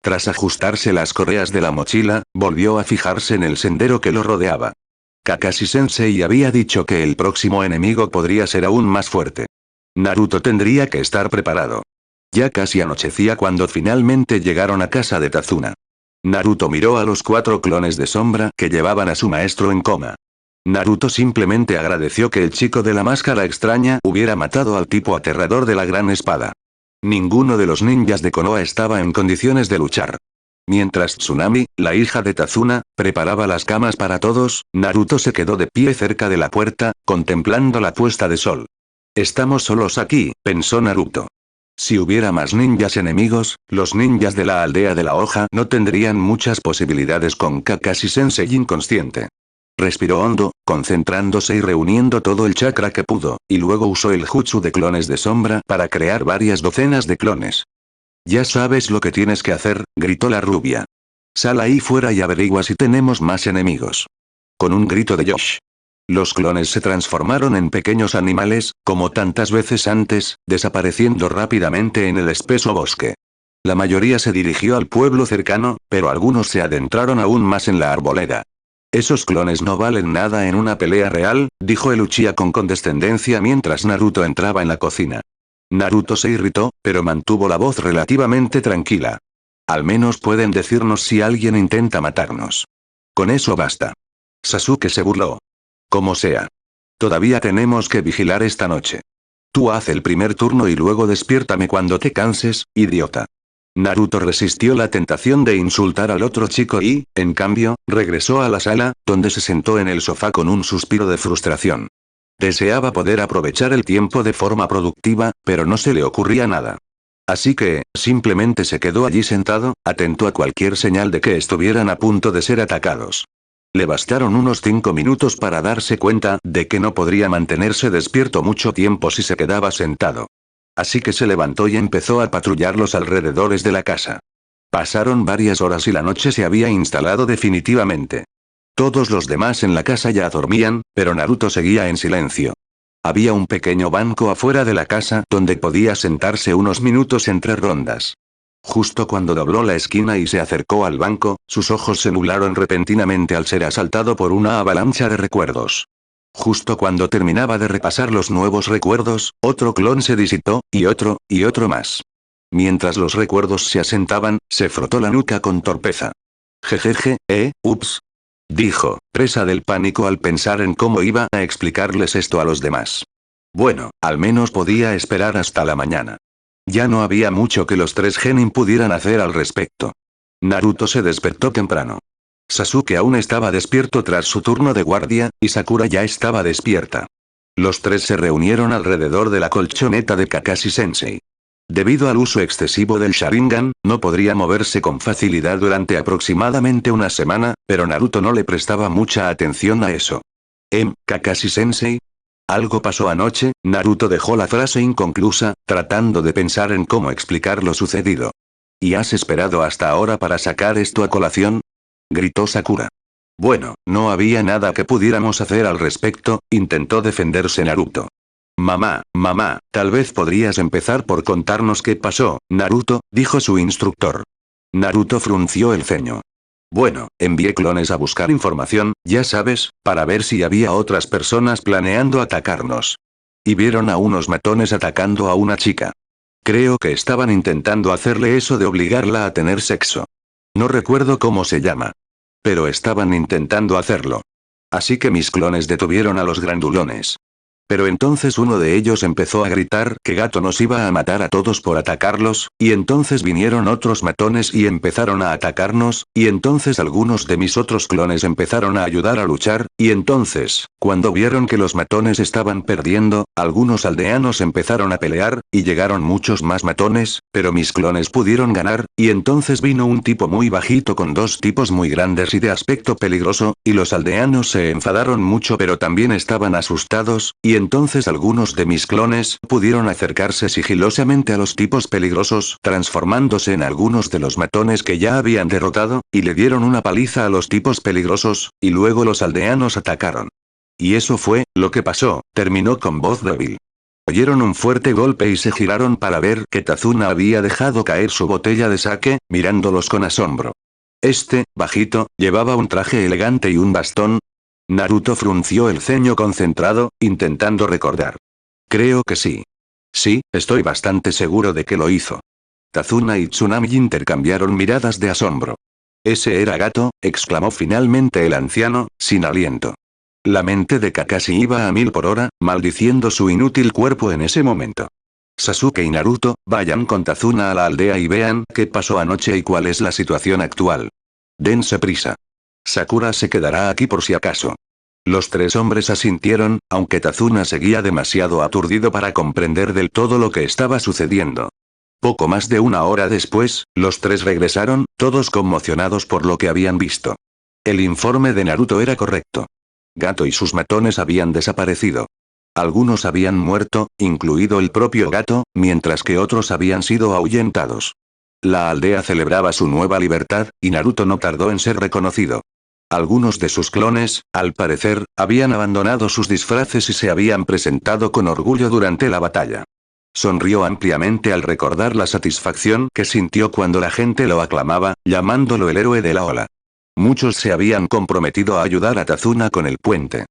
Tras ajustarse las correas de la mochila, volvió a fijarse en el sendero que lo rodeaba. Kakashi-sensei había dicho que el próximo enemigo podría ser aún más fuerte. Naruto tendría que estar preparado. Ya casi anochecía cuando finalmente llegaron a casa de Tazuna. Naruto miró a los 4 clones de sombra que llevaban a su maestro en coma. Naruto simplemente agradeció que el chico de la máscara extraña hubiera matado al tipo aterrador de la gran espada. Ninguno de los ninjas de Konoha estaba en condiciones de luchar. Mientras Tsunami, la hija de Tazuna, preparaba las camas para todos, Naruto se quedó de pie cerca de la puerta, contemplando la puesta de sol. Estamos solos aquí, pensó Naruto. Si hubiera más ninjas enemigos, los ninjas de la aldea de la hoja no tendrían muchas posibilidades con Kakashi-sensei inconsciente. Respiró hondo, concentrándose y reuniendo todo el chakra que pudo, y luego usó el jutsu de clones de sombra para crear varias docenas de clones. Ya sabes lo que tienes que hacer, gritó la rubia. Sal ahí fuera y averigua si tenemos más enemigos. Con un grito de Josh. Los clones se transformaron en pequeños animales, como tantas veces antes, desapareciendo rápidamente en el espeso bosque. La mayoría se dirigió al pueblo cercano, pero algunos se adentraron aún más en la arboleda. Esos clones no valen nada en una pelea real, dijo el Uchiha con condescendencia mientras Naruto entraba en la cocina. Naruto se irritó, pero mantuvo la voz relativamente tranquila. Al menos pueden decirnos si alguien intenta matarnos. Con eso basta. Sasuke se burló. Como sea. Todavía tenemos que vigilar esta noche. Tú haz el primer turno y luego despiértame cuando te canses, idiota. Naruto resistió la tentación de insultar al otro chico y, en cambio, regresó a la sala, donde se sentó en el sofá con un suspiro de frustración. Deseaba poder aprovechar el tiempo de forma productiva, pero no se le ocurría nada. Así que, simplemente se quedó allí sentado, atento a cualquier señal de que estuvieran a punto de ser atacados. Le bastaron unos 5 minutos para darse cuenta de que no podría mantenerse despierto mucho tiempo si se quedaba sentado. Así que se levantó y empezó a patrullar los alrededores de la casa. Pasaron varias horas y la noche se había instalado definitivamente. Todos los demás en la casa ya dormían, pero Naruto seguía en silencio. Había un pequeño banco afuera de la casa donde podía sentarse unos minutos entre rondas. Justo cuando dobló la esquina y se acercó al banco, sus ojos se nublaron repentinamente al ser asaltado por una avalancha de recuerdos. Justo cuando terminaba de repasar los nuevos recuerdos, otro clon se disipó, y otro más. Mientras los recuerdos se asentaban, se frotó la nuca con torpeza. Jejeje, ups. Dijo, presa del pánico al pensar en cómo iba a explicarles esto a los demás. Bueno, al menos podía esperar hasta la mañana. Ya no había mucho que los 3 genin pudieran hacer al respecto. Naruto se despertó temprano. Sasuke aún estaba despierto tras su turno de guardia, y Sakura ya estaba despierta. Los 3 se reunieron alrededor de la colchoneta de Kakashi-sensei. Debido al uso excesivo del Sharingan, no podría moverse con facilidad durante aproximadamente una semana, pero Naruto no le prestaba mucha atención a eso. Kakashi-sensei? Algo pasó anoche, Naruto dejó la frase inconclusa, tratando de pensar en cómo explicar lo sucedido. ¿Y has esperado hasta ahora para sacar esto a colación? Gritó Sakura. Bueno, no había nada que pudiéramos hacer al respecto, intentó defenderse Naruto. Mamá, tal vez podrías empezar por contarnos qué pasó, Naruto, dijo su instructor. Naruto frunció el ceño. Bueno, envié clones a buscar información, ya sabes, para ver si había otras personas planeando atacarnos. Y vieron a unos matones atacando a una chica. Creo que estaban intentando hacerle eso de obligarla a tener sexo. No recuerdo cómo se llama. Pero estaban intentando hacerlo. Así que mis clones detuvieron a los grandulones. Pero entonces uno de ellos empezó a gritar que Gato nos iba a matar a todos por atacarlos, y entonces vinieron otros matones y empezaron a atacarnos, y entonces algunos de mis otros clones empezaron a ayudar a luchar, y entonces, cuando vieron que los matones estaban perdiendo, algunos aldeanos empezaron a pelear, y llegaron muchos más matones, pero mis clones pudieron ganar, y entonces vino un tipo muy bajito con dos tipos muy grandes y de aspecto peligroso, y los aldeanos se enfadaron mucho pero también estaban asustados, y entonces algunos de mis clones pudieron acercarse sigilosamente a los tipos peligrosos, transformándose en algunos de los matones que ya habían derrotado, y le dieron una paliza a los tipos peligrosos, y luego los aldeanos atacaron. Y eso fue lo que pasó, terminó con voz débil. Oyeron un fuerte golpe y se giraron para ver que Tazuna había dejado caer su botella de sake, mirándolos con asombro. Este, bajito, llevaba un traje elegante y un bastón. Naruto frunció el ceño concentrado, intentando recordar. Creo que sí. Sí, estoy bastante seguro de que lo hizo. Tazuna y Tsunami intercambiaron miradas de asombro. ¿Ese era Gato?, exclamó finalmente el anciano, sin aliento. La mente de Kakashi iba a 1000 por hora, maldiciendo su inútil cuerpo en ese momento. Sasuke y Naruto, vayan con Tazuna a la aldea y vean qué pasó anoche y cuál es la situación actual. Dense prisa. Sakura se quedará aquí por si acaso. Los tres hombres asintieron, aunque Tazuna seguía demasiado aturdido para comprender del todo lo que estaba sucediendo. Poco más de una hora después, los tres regresaron, todos conmocionados por lo que habían visto. El informe de Naruto era correcto. Gato y sus matones habían desaparecido. Algunos habían muerto, incluido el propio Gato, mientras que otros habían sido ahuyentados. La aldea celebraba su nueva libertad, y Naruto no tardó en ser reconocido. Algunos de sus clones, al parecer, habían abandonado sus disfraces y se habían presentado con orgullo durante la batalla. Sonrió ampliamente al recordar la satisfacción que sintió cuando la gente lo aclamaba, llamándolo el héroe de la ola. Muchos se habían comprometido a ayudar a Tazuna con el puente.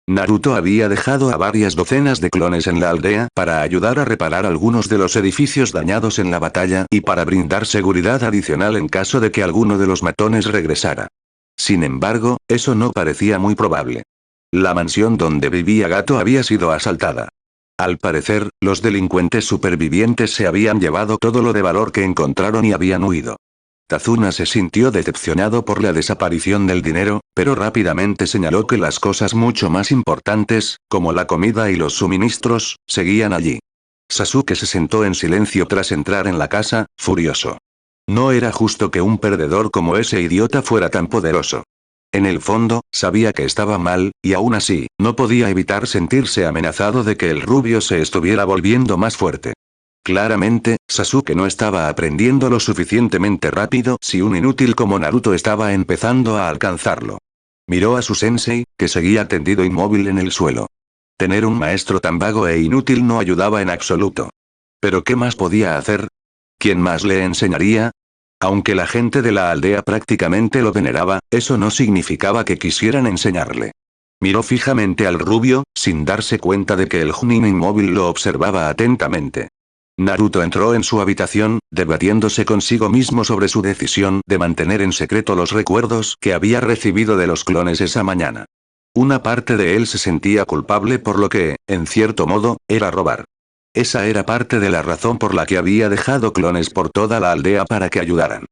Naruto había dejado a varias docenas de clones en la aldea para ayudar a reparar algunos de los edificios dañados en la batalla y para brindar seguridad adicional en caso de que alguno de los matones regresara. Sin embargo, eso no parecía muy probable. La mansión donde vivía Gato había sido asaltada. Al parecer, los delincuentes supervivientes se habían llevado todo lo de valor que encontraron y habían huido. Tazuna se sintió decepcionado por la desaparición del dinero, pero rápidamente señaló que las cosas mucho más importantes, como la comida y los suministros, seguían allí. Sasuke se sentó en silencio tras entrar en la casa, furioso. No era justo que un perdedor como ese idiota fuera tan poderoso. En el fondo, sabía que estaba mal, y aún así, no podía evitar sentirse amenazado de que el rubio se estuviera volviendo más fuerte. Claramente, Sasuke no estaba aprendiendo lo suficientemente rápido si un inútil como Naruto estaba empezando a alcanzarlo. Miró a su sensei, que seguía tendido inmóvil en el suelo. Tener un maestro tan vago e inútil no ayudaba en absoluto. ¿Pero qué más podía hacer? ¿Quién más le enseñaría? Aunque la gente de la aldea prácticamente lo veneraba, eso no significaba que quisieran enseñarle. Miró fijamente al rubio, sin darse cuenta de que el Chunin inmóvil lo observaba atentamente. Naruto entró en su habitación, debatiéndose consigo mismo sobre su decisión de mantener en secreto los recuerdos que había recibido de los clones esa mañana. Una parte de él se sentía culpable por lo que, en cierto modo, era robar. Esa era parte de la razón por la que había dejado clones por toda la aldea para que ayudaran.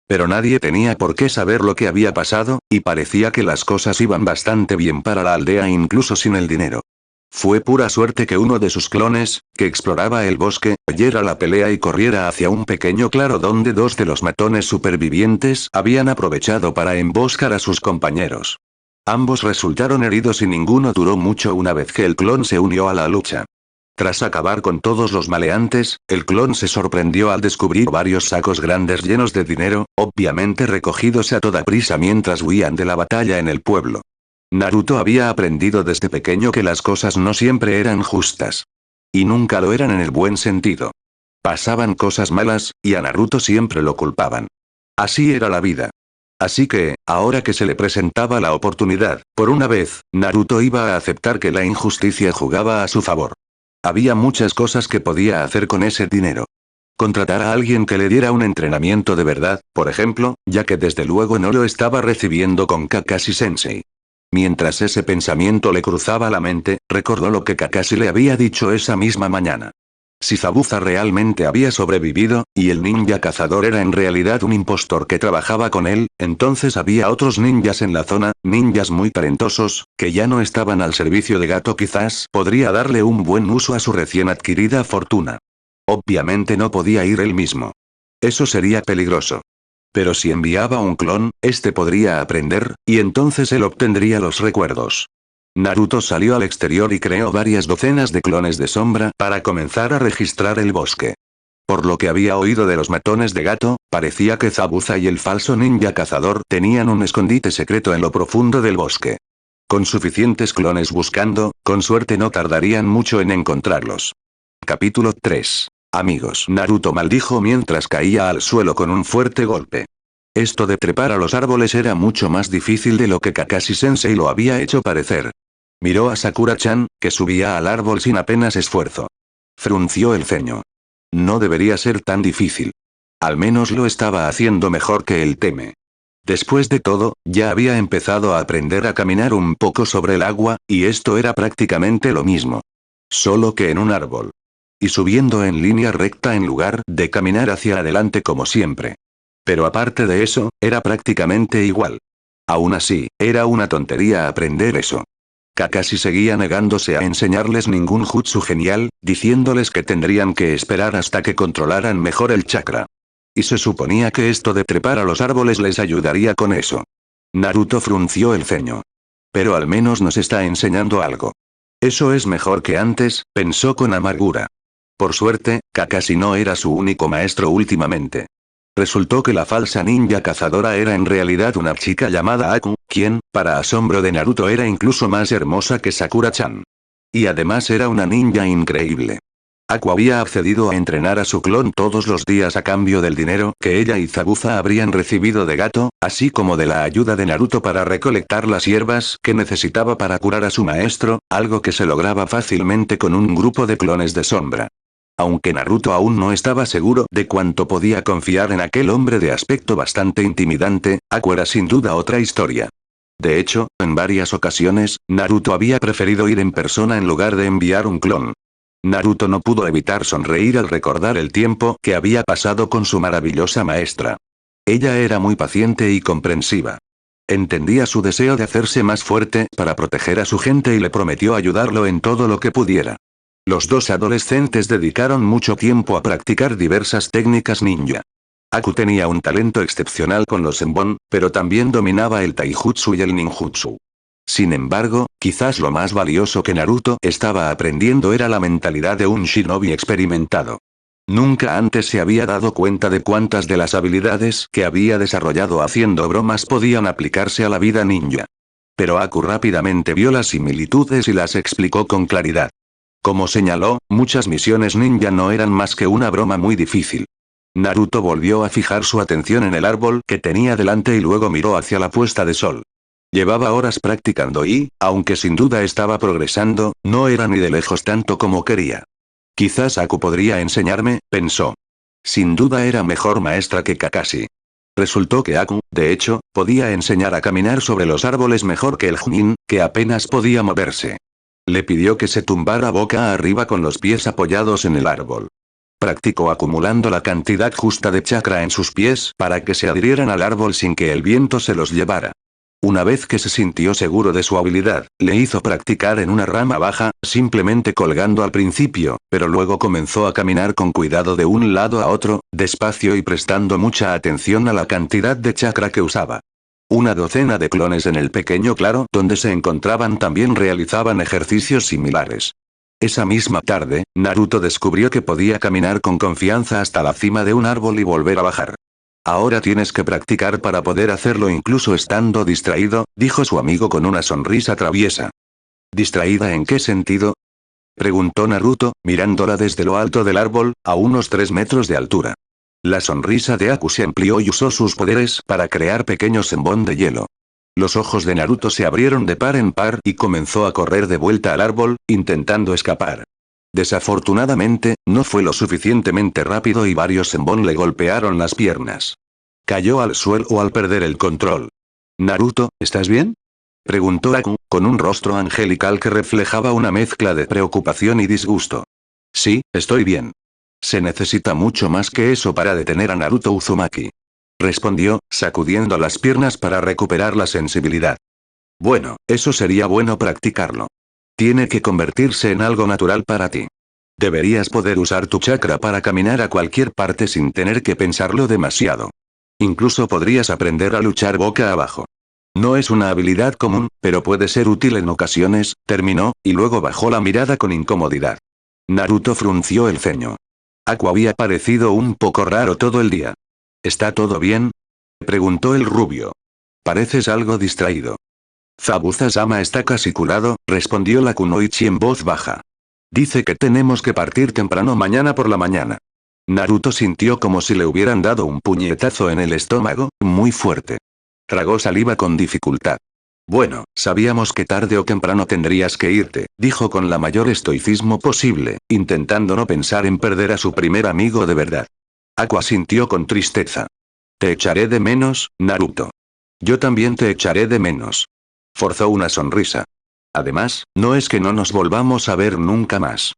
Pero nadie tenía por qué saber lo que había pasado, y parecía que las cosas iban bastante bien para la aldea incluso sin el dinero. Fue pura suerte que uno de sus clones, que exploraba el bosque, oyera la pelea y corriera hacia un pequeño claro donde dos de los matones supervivientes habían aprovechado para emboscar a sus compañeros. Ambos resultaron heridos y ninguno duró mucho una vez que el clon se unió a la lucha. Tras acabar con todos los maleantes, el clon se sorprendió al descubrir varios sacos grandes llenos de dinero, obviamente recogidos a toda prisa mientras huían de la batalla en el pueblo. Naruto había aprendido desde pequeño que las cosas no siempre eran justas. Y nunca lo eran en el buen sentido. Pasaban cosas malas, y a Naruto siempre lo culpaban. Así era la vida. Así que, ahora que se le presentaba la oportunidad, por una vez, Naruto iba a aceptar que la injusticia jugaba a su favor. Había muchas cosas que podía hacer con ese dinero. Contratar a alguien que le diera un entrenamiento de verdad, por ejemplo, ya que desde luego no lo estaba recibiendo con Kakashi Sensei. Mientras ese pensamiento le cruzaba la mente, recordó lo que Kakashi le había dicho esa misma mañana. Si Zabuza realmente había sobrevivido, y el ninja cazador era en realidad un impostor que trabajaba con él, entonces había otros ninjas en la zona, ninjas muy talentosos, que ya no estaban al servicio de Gato. Quizás podría darle un buen uso a su recién adquirida fortuna. Obviamente no podía ir él mismo. Eso sería peligroso. Pero si enviaba un clon, este podría aprender, y entonces él obtendría los recuerdos. Naruto salió al exterior y creó varias docenas de clones de sombra para comenzar a registrar el bosque. Por lo que había oído de los matones de gato, parecía que Zabuza y el falso ninja cazador tenían un escondite secreto en lo profundo del bosque. Con suficientes clones buscando, con suerte no tardarían mucho en encontrarlos. Capítulo 3. Amigos. Naruto maldijo mientras caía al suelo con un fuerte golpe. Esto de trepar a los árboles era mucho más difícil de lo que Kakashi-sensei lo había hecho parecer. Miró a Sakura-chan, que subía al árbol sin apenas esfuerzo. Frunció el ceño. No debería ser tan difícil. Al menos lo estaba haciendo mejor que él teme. Después de todo, ya había empezado a aprender a caminar un poco sobre el agua, y esto era prácticamente lo mismo. Solo que en un árbol. Y subiendo en línea recta en lugar de caminar hacia adelante como siempre. Pero aparte de eso, era prácticamente igual. Aún así, era una tontería aprender eso. Kakashi seguía negándose a enseñarles ningún jutsu genial, diciéndoles que tendrían que esperar hasta que controlaran mejor el chakra. Y se suponía que esto de trepar a los árboles les ayudaría con eso. Naruto frunció el ceño. Pero al menos nos está enseñando algo. Eso es mejor que antes, pensó con amargura. Por suerte, Kakashi no era su único maestro últimamente. Resultó que la falsa ninja cazadora era en realidad una chica llamada Aku, quien, para asombro de Naruto, era incluso más hermosa que Sakura-chan. Y además era una ninja increíble. Aku había accedido a entrenar a su clon todos los días a cambio del dinero que ella y Zabuza habrían recibido de Gato, así como de la ayuda de Naruto para recolectar las hierbas que necesitaba para curar a su maestro, algo que se lograba fácilmente con un grupo de clones de sombra. Aunque Naruto aún no estaba seguro de cuánto podía confiar en aquel hombre de aspecto bastante intimidante, Aku era sin duda otra historia. De hecho, en varias ocasiones, Naruto había preferido ir en persona en lugar de enviar un clon. Naruto no pudo evitar sonreír al recordar el tiempo que había pasado con su maravillosa maestra. Ella era muy paciente y comprensiva. Entendía su deseo de hacerse más fuerte para proteger a su gente y le prometió ayudarlo en todo lo que pudiera. Los dos adolescentes dedicaron mucho tiempo a practicar diversas técnicas ninja. Aku tenía un talento excepcional con los Senbon, pero también dominaba el taijutsu y el ninjutsu. Sin embargo, quizás lo más valioso que Naruto estaba aprendiendo era la mentalidad de un shinobi experimentado. Nunca antes se había dado cuenta de cuántas de las habilidades que había desarrollado haciendo bromas podían aplicarse a la vida ninja. Pero Aku rápidamente vio las similitudes y las explicó con claridad. Como señaló, muchas misiones ninja no eran más que una broma muy difícil. Naruto volvió a fijar su atención en el árbol que tenía delante y luego miró hacia la puesta de sol. Llevaba horas practicando y, aunque sin duda estaba progresando, no era ni de lejos tanto como quería. Quizás Aku podría enseñarme, pensó. Sin duda era mejor maestra que Kakashi. Resultó que Aku, de hecho, podía enseñar a caminar sobre los árboles mejor que el Chunin, que apenas podía moverse. Le pidió que se tumbara boca arriba con los pies apoyados en el árbol. Practicó acumulando la cantidad justa de chakra en sus pies para que se adhirieran al árbol sin que el viento se los llevara. Una vez que se sintió seguro de su habilidad, le hizo practicar en una rama baja, simplemente colgando al principio, pero luego comenzó a caminar con cuidado de un lado a otro, despacio y prestando mucha atención a la cantidad de chakra que usaba. Una docena de clones en el pequeño claro donde se encontraban también realizaban ejercicios similares. Esa misma tarde, Naruto descubrió que podía caminar con confianza hasta la cima de un árbol y volver a bajar. Ahora tienes que practicar para poder hacerlo incluso estando distraído, dijo su amigo con una sonrisa traviesa. ¿Distraída en qué sentido?, preguntó Naruto, mirándola desde lo alto del árbol, a unos 3 metros de altura. La sonrisa de Aku se amplió y usó sus poderes para crear pequeños Senbon de hielo. Los ojos de Naruto se abrieron de par en par y comenzó a correr de vuelta al árbol, intentando escapar. Desafortunadamente, no fue lo suficientemente rápido y varios Senbon le golpearon las piernas. Cayó al suelo al perder el control. «Naruto, ¿estás bien?», Preguntó Aku, con un rostro angelical que reflejaba una mezcla de preocupación y disgusto. Sí, estoy bien. Se necesita mucho más que eso para detener a Naruto Uzumaki. Respondió, sacudiendo las piernas para recuperar la sensibilidad. Bueno, eso sería bueno practicarlo. Tiene que convertirse en algo natural para ti. Deberías poder usar tu chakra para caminar a cualquier parte sin tener que pensarlo demasiado. Incluso podrías aprender a luchar boca abajo. No es una habilidad común, pero puede ser útil en ocasiones, terminó, y luego bajó la mirada con incomodidad. Naruto frunció el ceño. Aku había parecido un poco raro todo el día. ¿Está todo bien?, preguntó el rubio. Pareces algo distraído. Zabuza-sama está casi curado, respondió la Kunoichi en voz baja. Dice que tenemos que partir temprano mañana por la mañana. Naruto sintió como si le hubieran dado un puñetazo en el estómago, muy fuerte. Tragó saliva con dificultad. Bueno, sabíamos que tarde o temprano tendrías que irte, dijo con la mayor estoicismo posible, intentando no pensar en perder a su primer amigo de verdad. Aku asintió con tristeza. Te echaré de menos, Naruto. Yo también te echaré de menos. Forzó una sonrisa. Además, no es que no nos volvamos a ver nunca más.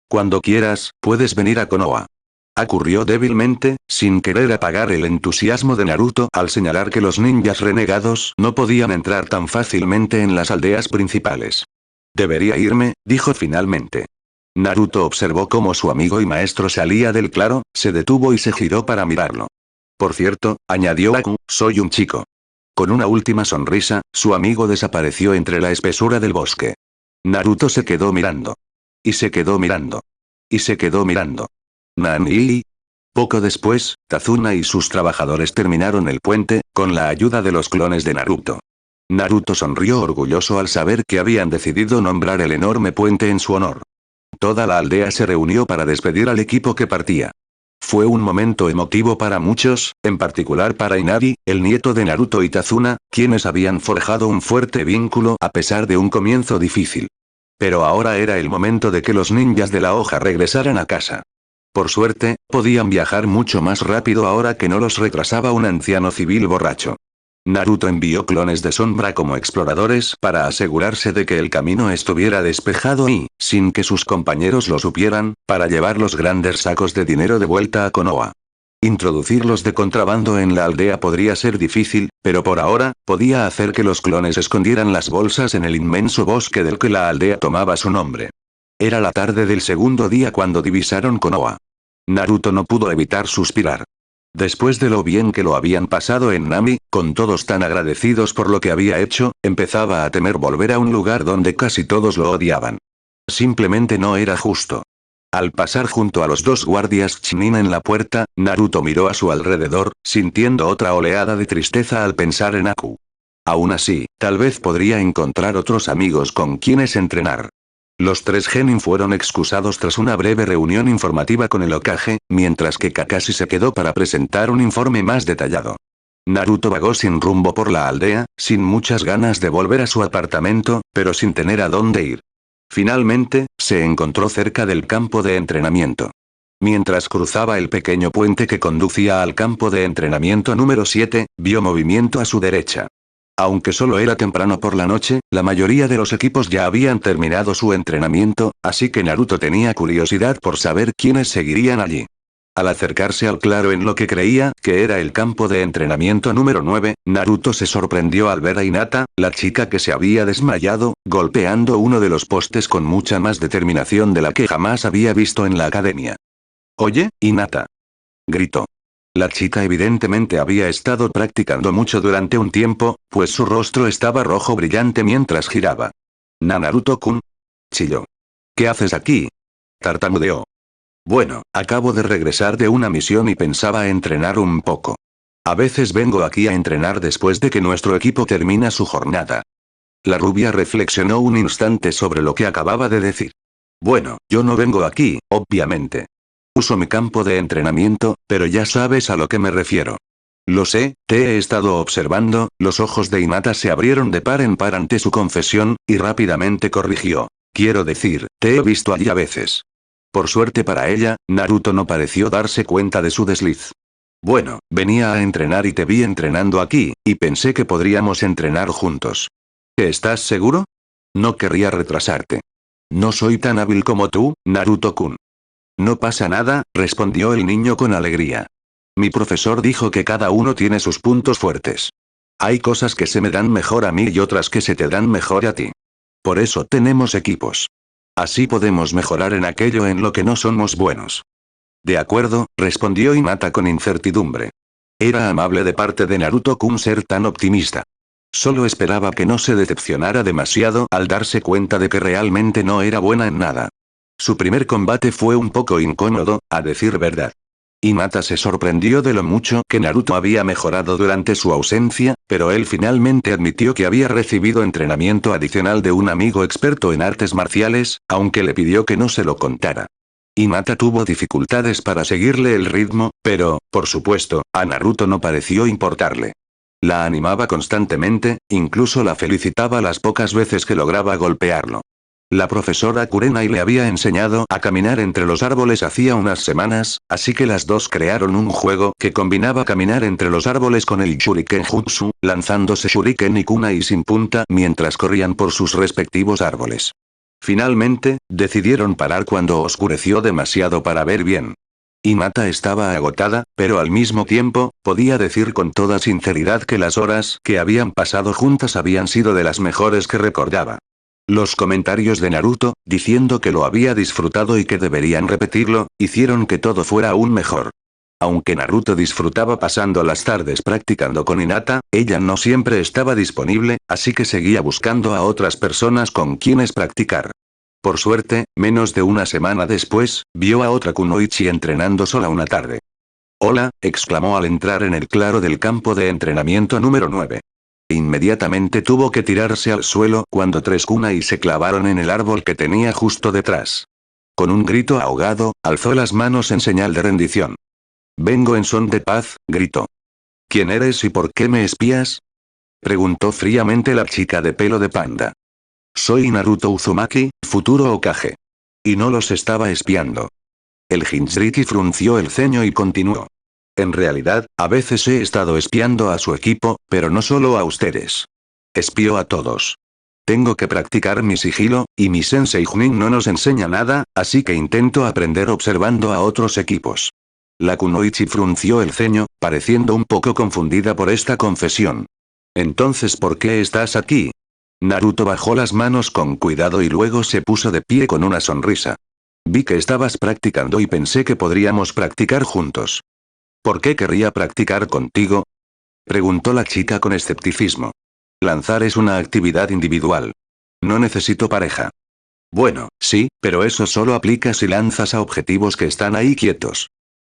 Cuando quieras, puedes venir a Konoha. Ocurrió débilmente, sin querer apagar el entusiasmo de Naruto al señalar que los ninjas renegados no podían entrar tan fácilmente en las aldeas principales. Debería irme, dijo finalmente. Naruto observó cómo su amigo y maestro salía del claro, se detuvo y se giró para mirarlo. Por cierto, añadió Aku, soy un chico. Con una última sonrisa, su amigo desapareció entre la espesura del bosque. Naruto se quedó mirando. Y se quedó mirando. Y se quedó mirando. ¿Nani? Poco después, Tazuna y sus trabajadores terminaron el puente, con la ayuda de los clones de Naruto. Naruto sonrió orgulloso al saber que habían decidido nombrar el enorme puente en su honor. Toda la aldea se reunió para despedir al equipo que partía. Fue un momento emotivo para muchos, en particular para Inari, el nieto de Naruto y Tazuna, quienes habían forjado un fuerte vínculo a pesar de un comienzo difícil. Pero ahora era el momento de que los ninjas de la hoja regresaran a casa. Por suerte, podían viajar mucho más rápido ahora que no los retrasaba un anciano civil borracho. Naruto envió clones de sombra como exploradores para asegurarse de que el camino estuviera despejado y, sin que sus compañeros lo supieran, para llevar los grandes sacos de dinero de vuelta a Konoha. Introducirlos de contrabando en la aldea podría ser difícil, pero por ahora, podía hacer que los clones escondieran las bolsas en el inmenso bosque del que la aldea tomaba su nombre. Era la tarde del segundo día cuando divisaron Konoha. Naruto no pudo evitar suspirar. Después de lo bien que lo habían pasado en Nami, con todos tan agradecidos por lo que había hecho, empezaba a temer volver a un lugar donde casi todos lo odiaban. Simplemente no era justo. Al pasar junto a los dos guardias Chunin en la puerta, Naruto miró a su alrededor, sintiendo otra oleada de tristeza al pensar en Aku. Aún así, tal vez podría encontrar otros amigos con quienes entrenar. Los tres genin fueron excusados tras una breve reunión informativa con el Hokage, mientras que Kakashi se quedó para presentar un informe más detallado. Naruto vagó sin rumbo por la aldea, sin muchas ganas de volver a su apartamento, pero sin tener a dónde ir. Finalmente, se encontró cerca del campo de entrenamiento. Mientras cruzaba el pequeño puente que conducía al campo de entrenamiento número 7, vio movimiento a su derecha. Aunque solo era temprano por la noche, la mayoría de los equipos ya habían terminado su entrenamiento, así que Naruto tenía curiosidad por saber quiénes seguirían allí. Al acercarse al claro en lo que creía que era el campo de entrenamiento número 9, Naruto se sorprendió al ver a Hinata, la chica que se había desmayado, golpeando uno de los postes con mucha más determinación de la que jamás había visto en la academia. «Oye, Hinata», gritó. La chica evidentemente había estado practicando mucho durante un tiempo, pues su rostro estaba rojo brillante mientras giraba. «Naruto-kun», chilló. «¿Qué haces aquí?», tartamudeó. «Bueno, acabo de regresar de una misión y pensaba entrenar un poco. A veces vengo aquí a entrenar después de que nuestro equipo termina su jornada». La rubia reflexionó un instante sobre lo que acababa de decir. «Bueno, yo no vengo aquí, obviamente. Uso mi campo de entrenamiento, pero ya sabes a lo que me refiero». «Lo sé, te he estado observando», los ojos de Hinata se abrieron de par en par ante su confesión, y rápidamente corrigió. «Quiero decir, te he visto allí a veces». Por suerte para ella, Naruto no pareció darse cuenta de su desliz. «Bueno, venía a entrenar y te vi entrenando aquí, y pensé que podríamos entrenar juntos». ¿Estás seguro? No querría retrasarte. No soy tan hábil como tú, Naruto-kun. No pasa nada, respondió el niño con alegría. Mi profesor dijo que cada uno tiene sus puntos fuertes. Hay cosas que se me dan mejor a mí y otras que se te dan mejor a ti. Por eso tenemos equipos. Así podemos mejorar en aquello en lo que no somos buenos. De acuerdo, respondió Hinata con incertidumbre. Era amable de parte de Naruto-kun ser tan optimista. Solo esperaba que no se decepcionara demasiado al darse cuenta de que realmente no era buena en nada. Su primer combate fue un poco incómodo, a decir verdad. Hinata se sorprendió de lo mucho que Naruto había mejorado durante su ausencia, pero él finalmente admitió que había recibido entrenamiento adicional de un amigo experto en artes marciales, aunque le pidió que no se lo contara. Hinata tuvo dificultades para seguirle el ritmo, pero, por supuesto, a Naruto no pareció importarle. La animaba constantemente, incluso la felicitaba las pocas veces que lograba golpearlo. La profesora Kurenai le había enseñado a caminar entre los árboles hacía unas semanas, así que las dos crearon un juego que combinaba caminar entre los árboles con el Shuriken Jutsu, lanzándose Shuriken y kunai sin punta mientras corrían por sus respectivos árboles. Finalmente, decidieron parar cuando oscureció demasiado para ver bien. Hinata estaba agotada, pero al mismo tiempo, podía decir con toda sinceridad que las horas que habían pasado juntas habían sido de las mejores que recordaba. Los comentarios de Naruto, diciendo que lo había disfrutado y que deberían repetirlo, hicieron que todo fuera aún mejor. Aunque Naruto disfrutaba pasando las tardes practicando con Hinata, ella no siempre estaba disponible, así que seguía buscando a otras personas con quienes practicar. Por suerte, menos de una semana después, vio a otra Kunoichi entrenando sola una tarde. «Hola», exclamó al entrar en el claro del campo de entrenamiento número 9. Inmediatamente tuvo que tirarse al suelo cuando tres kunai se clavaron en el árbol que tenía justo detrás. Con un grito ahogado, alzó las manos en señal de rendición. «Vengo en son de paz», gritó. «¿Quién eres y por qué me espías?», preguntó fríamente la chica de pelo de panda. «Soy Naruto Uzumaki, futuro Hokage. Y no los estaba espiando». El Jinchuriki frunció el ceño y continuó. «En realidad, a veces he estado espiando a su equipo, pero no solo a ustedes. Espío a todos. Tengo que practicar mi sigilo, y mi sensei Junin no nos enseña nada, así que intento aprender observando a otros equipos». La Kunoichi frunció el ceño, pareciendo un poco confundida por esta confesión. «Entonces, ¿por qué estás aquí?». Naruto bajó las manos con cuidado y luego se puso de pie con una sonrisa. «Vi que estabas practicando y pensé que podríamos practicar juntos». «¿Por qué querría practicar contigo?», preguntó la chica con escepticismo. «Lanzar es una actividad individual. No necesito pareja». «Bueno, sí, pero eso solo aplica si lanzas a objetivos que están ahí quietos.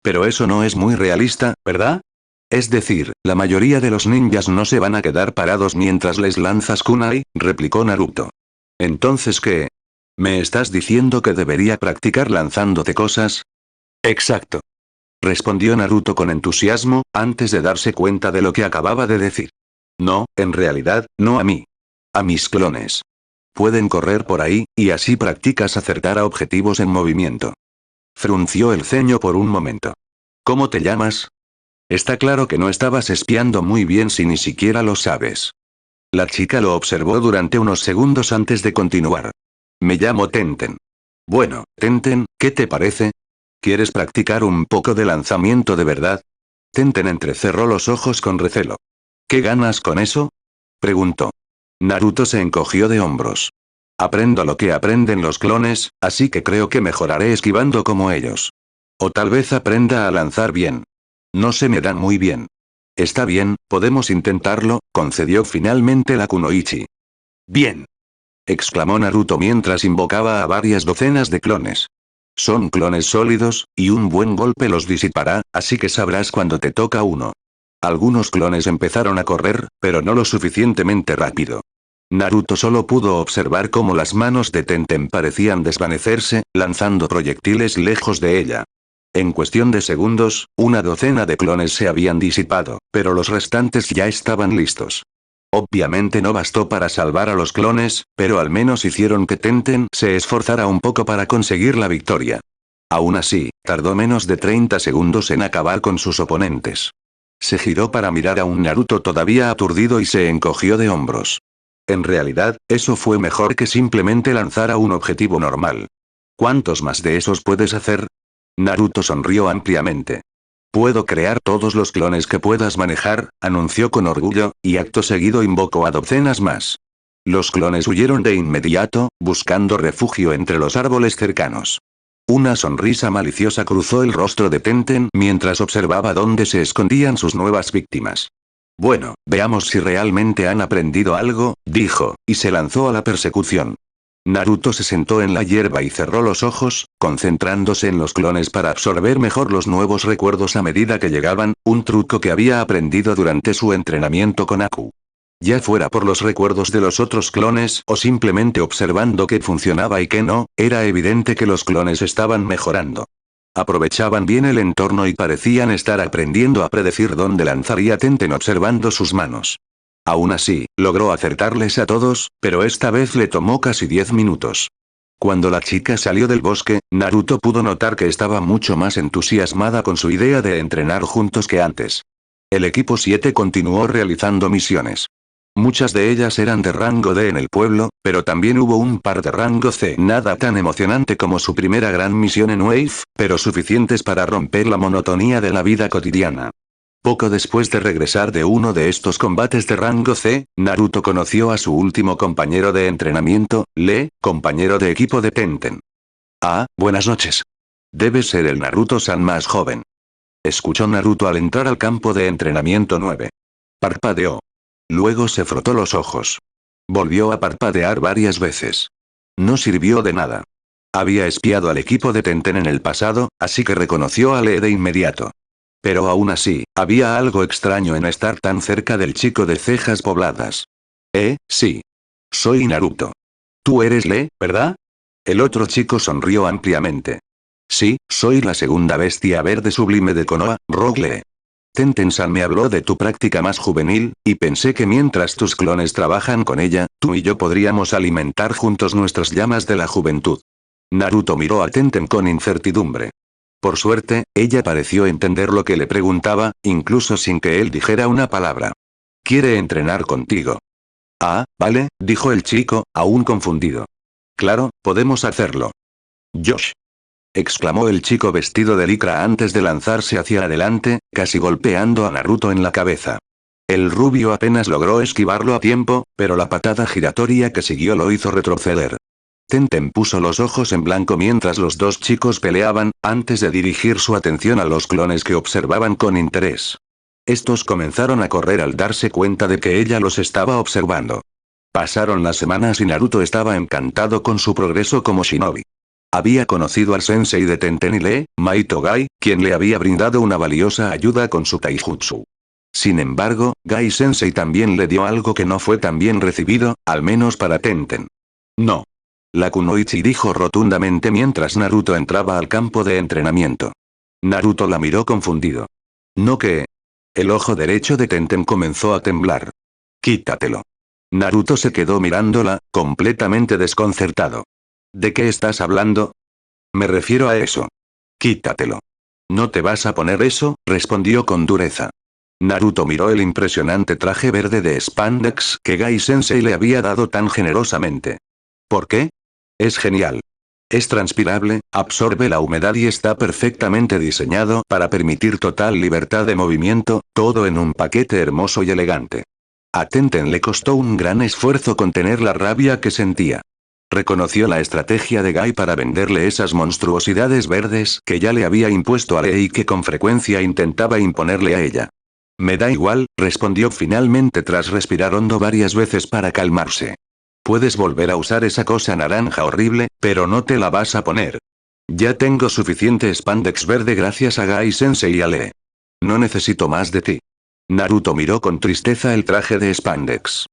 Pero eso no es muy realista, ¿verdad? Es decir, la mayoría de los ninjas no se van a quedar parados mientras les lanzas kunai», replicó Naruto. «¿Entonces qué? ¿Me estás diciendo que debería practicar lanzándote cosas?». «Exacto», respondió Naruto con entusiasmo, antes de darse cuenta de lo que acababa de decir. «No, en realidad, no a mí. A mis clones. Pueden correr por ahí, y así practicas acertar a objetivos en movimiento». Frunció el ceño por un momento. «¿Cómo te llamas?». «Está claro que no estabas espiando muy bien si ni siquiera lo sabes». La chica lo observó durante unos segundos antes de continuar. «Me llamo Tenten». «Bueno, Tenten, ¿qué te parece? ¿Quieres practicar un poco de lanzamiento de verdad?». Tenten entrecerró los ojos con recelo. «¿Qué ganas con eso?», preguntó. Naruto se encogió de hombros. «Aprendo lo que aprenden los clones, así que creo que mejoraré esquivando como ellos. O tal vez aprenda a lanzar bien. No se me dan muy bien». «Está bien, podemos intentarlo», concedió finalmente la Kunoichi. «Bien», exclamó Naruto mientras invocaba a varias docenas de clones. «Son clones sólidos, y un buen golpe los disipará, así que sabrás cuando te toca uno». Algunos clones empezaron a correr, pero no lo suficientemente rápido. Naruto solo pudo observar cómo las manos de Tenten parecían desvanecerse, lanzando proyectiles lejos de ella. En cuestión de segundos, una docena de clones se habían disipado, pero los restantes ya estaban listos. Obviamente no bastó para salvar a los clones, pero al menos hicieron que Tenten se esforzara un poco para conseguir la victoria. Aún así, tardó menos de 30 segundos en acabar con sus oponentes. Se giró para mirar a un Naruto todavía aturdido y se encogió de hombros. En realidad, eso fue mejor que simplemente lanzar a un objetivo normal. ¿Cuántos más de esos puedes hacer? Naruto sonrió ampliamente. Puedo crear todos los clones que puedas manejar, anunció con orgullo, y acto seguido invocó a docenas más. Los clones huyeron de inmediato, buscando refugio entre los árboles cercanos. Una sonrisa maliciosa cruzó el rostro de Tenten mientras observaba dónde se escondían sus nuevas víctimas. Bueno, veamos si realmente han aprendido algo, dijo, y se lanzó a la persecución. Naruto se sentó en la hierba y cerró los ojos, concentrándose en los clones para absorber mejor los nuevos recuerdos a medida que llegaban, un truco que había aprendido durante su entrenamiento con Aku. Ya fuera por los recuerdos de los otros clones o simplemente observando qué funcionaba y qué no, era evidente que los clones estaban mejorando. Aprovechaban bien el entorno y parecían estar aprendiendo a predecir dónde lanzaría Tenten observando sus manos. Aún así, logró acertarles a todos, pero esta vez le tomó casi 10 minutos. Cuando la chica salió del bosque, Naruto pudo notar que estaba mucho más entusiasmada con su idea de entrenar juntos que antes. El equipo 7 continuó realizando misiones. Muchas de ellas eran de rango D en el pueblo, pero también hubo un par de rango C. Nada tan emocionante como su primera gran misión en Wave, pero suficientes para romper la monotonía de la vida cotidiana. Poco después de regresar de uno de estos combates de rango C, Naruto conoció a su último compañero de entrenamiento, Lee, compañero de equipo de Tenten. Ah, buenas noches. Debes ser el Naruto-san más joven. Escuchó Naruto al entrar al campo de entrenamiento 9. Parpadeó. Luego se frotó los ojos. Volvió a parpadear varias veces. No sirvió de nada. Había espiado al equipo de Tenten en el pasado, así que reconoció a Lee de inmediato. Pero aún así, había algo extraño en estar tan cerca del chico de cejas pobladas. Sí. Soy Naruto. Tú eres Lee, ¿verdad? El otro chico sonrió ampliamente. Sí, soy la segunda bestia verde sublime de Konoha, Rogue Lee. Tenten-san me habló de tu práctica más juvenil, y pensé que mientras tus clones trabajan con ella, tú y yo podríamos alimentar juntos nuestras llamas de la juventud. Naruto miró a Tenten con incertidumbre. Por suerte, ella pareció entender lo que le preguntaba, incluso sin que él dijera una palabra. Quiere entrenar contigo. Ah, vale, dijo el chico, aún confundido. Claro, podemos hacerlo. Josh. Exclamó el chico vestido de licra antes de lanzarse hacia adelante, casi golpeando a Naruto en la cabeza. El rubio apenas logró esquivarlo a tiempo, pero la patada giratoria que siguió lo hizo retroceder. Tenten puso los ojos en blanco mientras los dos chicos peleaban, antes de dirigir su atención a los clones que observaban con interés. Estos comenzaron a correr al darse cuenta de que ella los estaba observando. Pasaron las semanas y Naruto estaba encantado con su progreso como shinobi. Había conocido al sensei de Tenten y Lee, Maito Gai, quien le había brindado una valiosa ayuda con su taijutsu. Sin embargo, Gai sensei también le dio algo que no fue tan bien recibido, al menos para Tenten. No. La kunoichi dijo rotundamente mientras Naruto entraba al campo de entrenamiento. Naruto la miró confundido. ¿No qué? El ojo derecho de Tenten comenzó a temblar. Quítatelo. Naruto se quedó mirándola, completamente desconcertado. ¿De qué estás hablando? Me refiero a eso. Quítatelo. ¿No te vas a poner eso?, respondió con dureza. Naruto miró el impresionante traje verde de spandex que Gai Sensei le había dado tan generosamente. ¿Por qué? Es genial. Es transpirable, absorbe la humedad y está perfectamente diseñado para permitir total libertad de movimiento, todo en un paquete hermoso y elegante. A Tenten le costó un gran esfuerzo contener la rabia que sentía. Reconoció la estrategia de Gai para venderle esas monstruosidades verdes que ya le había impuesto a Lee y que con frecuencia intentaba imponerle a ella. Me da igual, respondió finalmente tras respirar hondo varias veces para calmarse. Puedes volver a usar esa cosa naranja horrible, pero no te la vas a poner. Ya tengo suficiente spandex verde gracias a Gai Sensei y a Lee. No necesito más de ti. Naruto miró con tristeza el traje de spandex.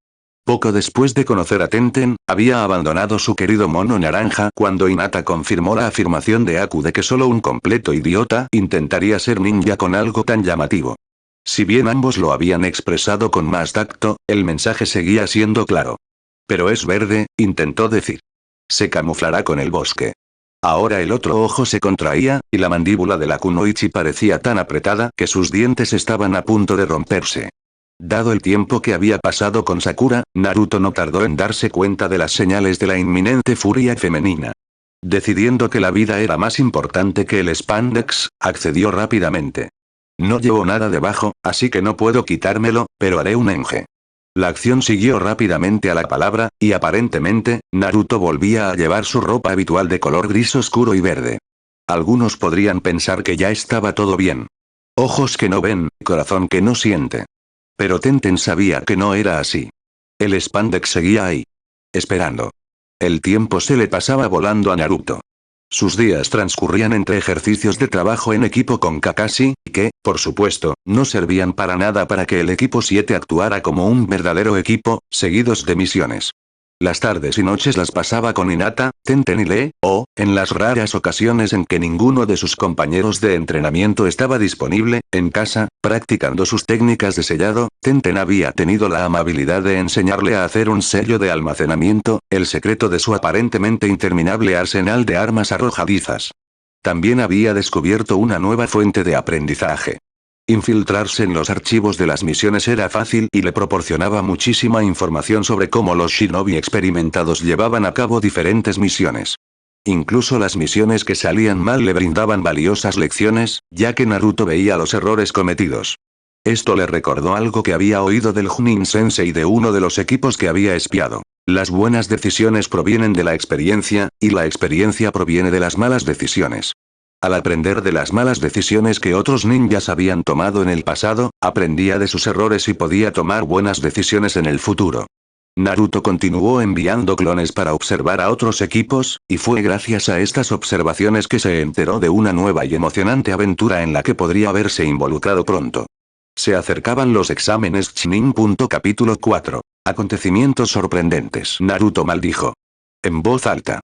Poco después de conocer a Tenten, había abandonado su querido mono naranja cuando Hinata confirmó la afirmación de Aku de que solo un completo idiota intentaría ser ninja con algo tan llamativo. Si bien ambos lo habían expresado con más tacto, el mensaje seguía siendo claro. Pero es verde, intentó decir. Se camuflará con el bosque. Ahora el otro ojo se contraía, y la mandíbula de la kunoichi parecía tan apretada que sus dientes estaban a punto de romperse. Dado el tiempo que había pasado con Sakura, Naruto no tardó en darse cuenta de las señales de la inminente furia femenina. Decidiendo que la vida era más importante que el spandex, accedió rápidamente. No llevo nada debajo, así que no puedo quitármelo, pero haré un enge. La acción siguió rápidamente a la palabra, y aparentemente, Naruto volvía a llevar su ropa habitual de color gris oscuro y verde. Algunos podrían pensar que ya estaba todo bien. Ojos que no ven, corazón que no siente. Pero Tenten sabía que no era así. El spandex seguía ahí. Esperando. El tiempo se le pasaba volando a Naruto. Sus días transcurrían entre ejercicios de trabajo en equipo con Kakashi, que, por supuesto, no servían para nada para que el equipo 7 actuara como un verdadero equipo, seguidos de misiones. Las tardes y noches las pasaba con Hinata, Tenten y Lee, o, en las raras ocasiones en que ninguno de sus compañeros de entrenamiento estaba disponible, en casa, practicando sus técnicas de sellado. Tenten había tenido la amabilidad de enseñarle a hacer un sello de almacenamiento, el secreto de su aparentemente interminable arsenal de armas arrojadizas. También había descubierto una nueva fuente de aprendizaje. Infiltrarse en los archivos de las misiones era fácil y le proporcionaba muchísima información sobre cómo los shinobi experimentados llevaban a cabo diferentes misiones. Incluso las misiones que salían mal le brindaban valiosas lecciones, ya que Naruto veía los errores cometidos. Esto le recordó algo que había oído del Chunin Sensei de uno de los equipos que había espiado. Las buenas decisiones provienen de la experiencia, y la experiencia proviene de las malas decisiones. Al aprender de las malas decisiones que otros ninjas habían tomado en el pasado, aprendía de sus errores y podía tomar buenas decisiones en el futuro. Naruto continuó enviando clones para observar a otros equipos, y fue gracias a estas observaciones que se enteró de una nueva y emocionante aventura en la que podría haberse involucrado pronto. Se acercaban los exámenes Chunin. Capítulo 4. Acontecimientos sorprendentes. Naruto maldijo. En voz alta.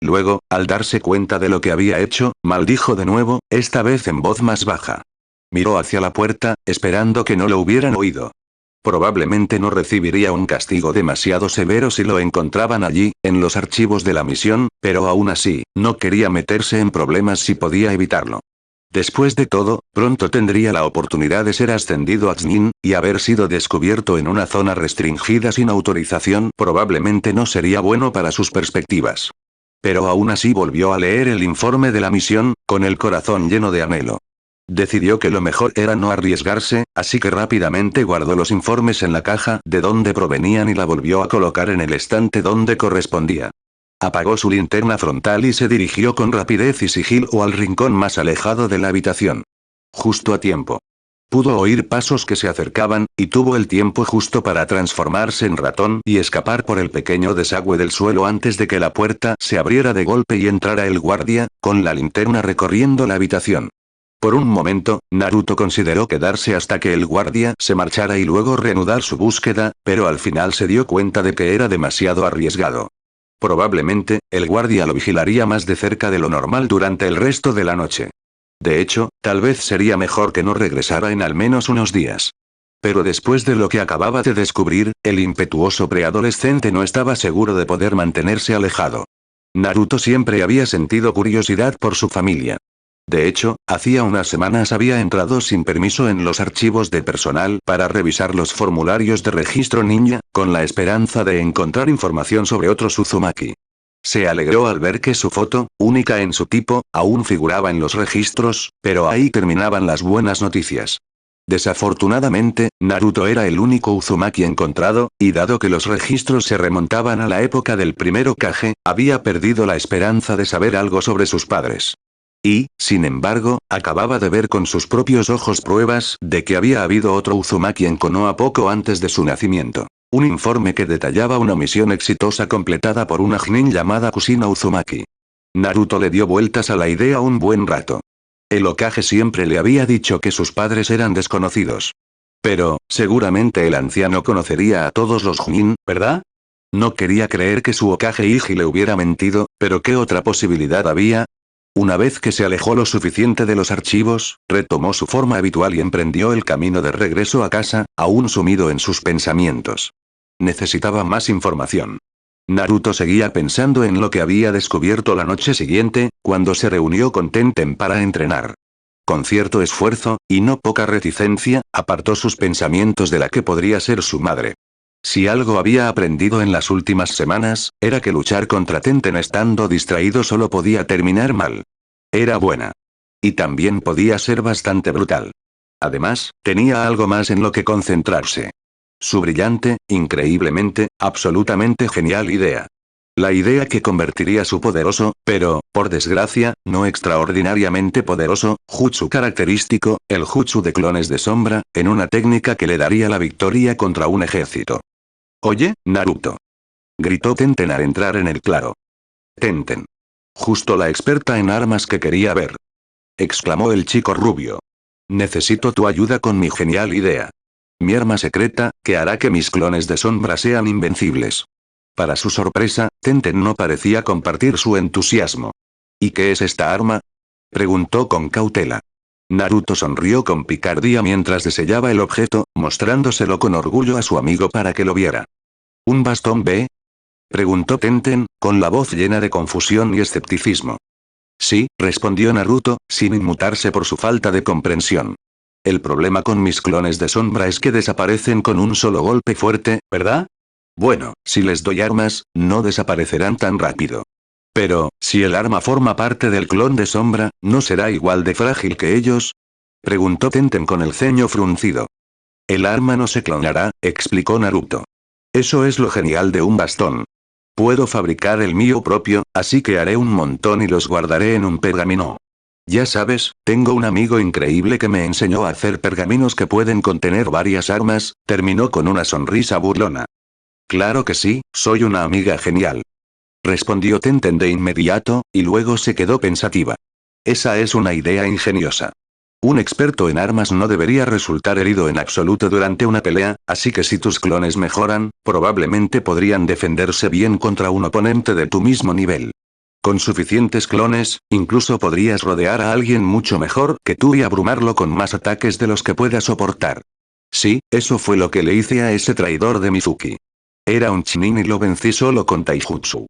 Luego, al darse cuenta de lo que había hecho, maldijo de nuevo, esta vez en voz más baja. Miró hacia la puerta, esperando que no lo hubieran oído. Probablemente no recibiría un castigo demasiado severo si lo encontraban allí, en los archivos de la misión, pero aún así, no quería meterse en problemas si podía evitarlo. Después de todo, pronto tendría la oportunidad de ser ascendido a Chunin, y haber sido descubierto en una zona restringida sin autorización probablemente no sería bueno para sus perspectivas. Pero aún así volvió a leer el informe de la misión, con el corazón lleno de anhelo. Decidió que lo mejor era no arriesgarse, así que rápidamente guardó los informes en la caja de donde provenían y la volvió a colocar en el estante donde correspondía. Apagó su linterna frontal y se dirigió con rapidez y sigilo al rincón más alejado de la habitación. Justo a tiempo. Pudo oír pasos que se acercaban, y tuvo el tiempo justo para transformarse en ratón y escapar por el pequeño desagüe del suelo antes de que la puerta se abriera de golpe y entrara el guardia, con la linterna recorriendo la habitación. Por un momento, Naruto consideró quedarse hasta que el guardia se marchara y luego reanudar su búsqueda, pero al final se dio cuenta de que era demasiado arriesgado. Probablemente, el guardia lo vigilaría más de cerca de lo normal durante el resto de la noche. De hecho, tal vez sería mejor que no regresara en al menos unos días. Pero después de lo que acababa de descubrir, el impetuoso preadolescente no estaba seguro de poder mantenerse alejado. Naruto siempre había sentido curiosidad por su familia. De hecho, hacía unas semanas había entrado sin permiso en los archivos de personal para revisar los formularios de registro ninja, con la esperanza de encontrar información sobre otros Uzumaki. Se alegró al ver que su foto, única en su tipo, aún figuraba en los registros, pero ahí terminaban las buenas noticias. Desafortunadamente, Naruto era el único Uzumaki encontrado, y dado que los registros se remontaban a la época del primer Hokage, había perdido la esperanza de saber algo sobre sus padres. Y, sin embargo, acababa de ver con sus propios ojos pruebas de que había habido otro Uzumaki en Konoha poco antes de su nacimiento. Un informe que detallaba una misión exitosa completada por una Chunin llamada Kushina Uzumaki. Naruto le dio vueltas a la idea un buen rato. El Hokage siempre le había dicho que sus padres eran desconocidos. Pero, seguramente el anciano conocería a todos los Chunin, ¿verdad? No quería creer que su Hokage Iji le hubiera mentido, pero ¿qué otra posibilidad había? Una vez que se alejó lo suficiente de los archivos, retomó su forma habitual y emprendió el camino de regreso a casa, aún sumido en sus pensamientos. Necesitaba más información. Naruto seguía pensando en lo que había descubierto la noche siguiente, cuando se reunió con Tenten para entrenar. con cierto esfuerzo, y no poca reticencia, apartó sus pensamientos de la que podría ser su madre. Si algo había aprendido en las últimas semanas, era que luchar contra Tenten estando distraído solo podía terminar mal. Era buena. Y también podía ser bastante brutal. Además, tenía algo más en lo que concentrarse. Su brillante, increíblemente, absolutamente genial idea. La idea que convertiría su poderoso, pero, por desgracia, no extraordinariamente poderoso, jutsu característico, el jutsu de clones de sombra, en una técnica que le daría la victoria contra un ejército. «Oye, Naruto», gritó Tenten al entrar en el claro. «Tenten. Justo la experta en armas que quería ver», exclamó el chico rubio. «Necesito tu ayuda con mi genial idea. Mi arma secreta, que hará que mis clones de sombra sean invencibles». Para su sorpresa, Tenten no parecía compartir su entusiasmo. «¿Y qué es esta arma?», preguntó con cautela. Naruto sonrió con picardía mientras desellaba el objeto, mostrándoselo con orgullo a su amigo para que lo viera. «¿Un bastón B?», preguntó Tenten, con la voz llena de confusión y escepticismo. «Sí», respondió Naruto, sin inmutarse por su falta de comprensión. «El problema con mis clones de sombra es que desaparecen con un solo golpe fuerte, ¿verdad? Bueno, si les doy armas, no desaparecerán tan rápido. Pero, si el arma forma parte del clon de sombra, ¿no será igual de frágil que ellos?», preguntó Tenten con el ceño fruncido. «El arma no se clonará», explicó Naruto. «Eso es lo genial de un bastón. Puedo fabricar el mío propio, así que haré un montón y los guardaré en un pergamino. Ya sabes, tengo un amigo increíble que me enseñó a hacer pergaminos que pueden contener varias armas», terminó con una sonrisa burlona. «Claro que sí, soy una amiga genial», respondió Tenten de inmediato, y luego se quedó pensativa. Esa es una idea ingeniosa. Un experto en armas no debería resultar herido en absoluto durante una pelea, así que si tus clones mejoran, probablemente podrían defenderse bien contra un oponente de tu mismo nivel. Con suficientes clones, incluso podrías rodear a alguien mucho mejor que tú y abrumarlo con más ataques de los que pueda soportar. Sí, eso fue lo que le hice a ese traidor de Mizuki. Era un Chunin y lo vencí solo con taijutsu.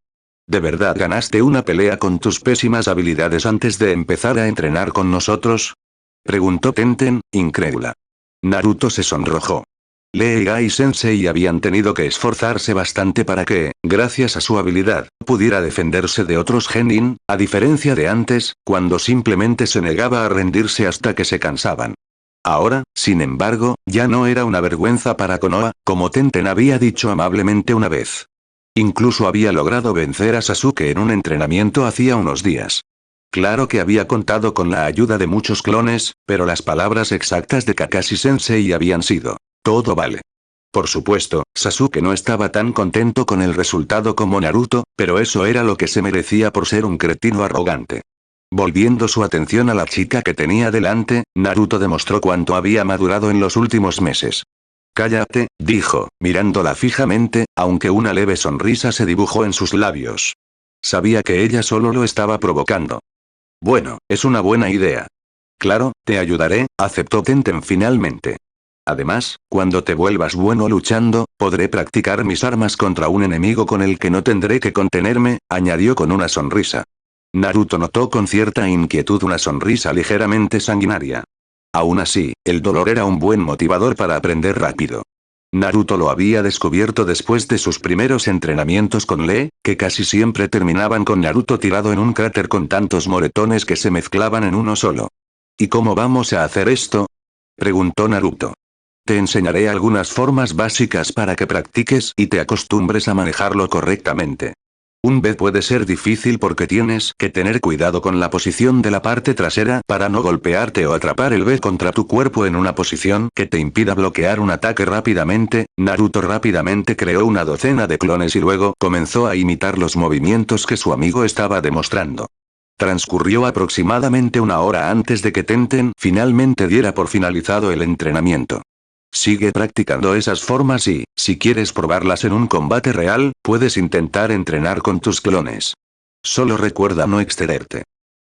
¿De verdad ganaste una pelea con tus pésimas habilidades antes de empezar a entrenar con nosotros?, preguntó Tenten, incrédula. Naruto se sonrojó. Lee y Gai Sensei habían tenido que esforzarse bastante para que, gracias a su habilidad, pudiera defenderse de otros genin, a diferencia de antes, cuando simplemente se negaba a rendirse hasta que se cansaban. Ahora, sin embargo, ya no era una vergüenza para Konoha, como Tenten había dicho amablemente una vez. Incluso había logrado vencer a Sasuke en un entrenamiento hacía unos días. Claro que había contado con la ayuda de muchos clones, pero las palabras exactas de Kakashi Sensei habían sido: «Todo vale». Por supuesto, Sasuke no estaba tan contento con el resultado como Naruto, pero eso era lo que se merecía por ser un cretino arrogante. Volviendo su atención a la chica que tenía delante, Naruto demostró cuánto había madurado en los últimos meses. «Cállate», dijo, mirándola fijamente, aunque una leve sonrisa se dibujó en sus labios. Sabía que ella solo lo estaba provocando. «Bueno, es una buena idea. Claro, te ayudaré», aceptó Tenten finalmente. «Además, cuando te vuelvas bueno luchando, podré practicar mis armas contra un enemigo con el que no tendré que contenerme», añadió con una sonrisa. Naruto notó con cierta inquietud una sonrisa ligeramente sanguinaria. Aún así, el dolor era un buen motivador para aprender rápido. Naruto lo había descubierto después de sus primeros entrenamientos con Lee, que casi siempre terminaban con Naruto tirado en un cráter con tantos moretones que se mezclaban en uno solo. «¿Y cómo vamos a hacer esto?», preguntó Naruto. «Te enseñaré algunas formas básicas para que practiques y te acostumbres a manejarlo correctamente. Un B puede ser difícil porque tienes que tener cuidado con la posición de la parte trasera para no golpearte o atrapar el B contra tu cuerpo en una posición que te impida bloquear un ataque rápidamente». Naruto rápidamente creó una docena de clones y luego comenzó a imitar los movimientos que su amigo estaba demostrando. Transcurrió aproximadamente una hora antes de que Tenten finalmente diera por finalizado el entrenamiento. Sigue practicando esas formas y, si quieres probarlas en un combate real, puedes intentar entrenar con tus clones. Solo recuerda no excederte.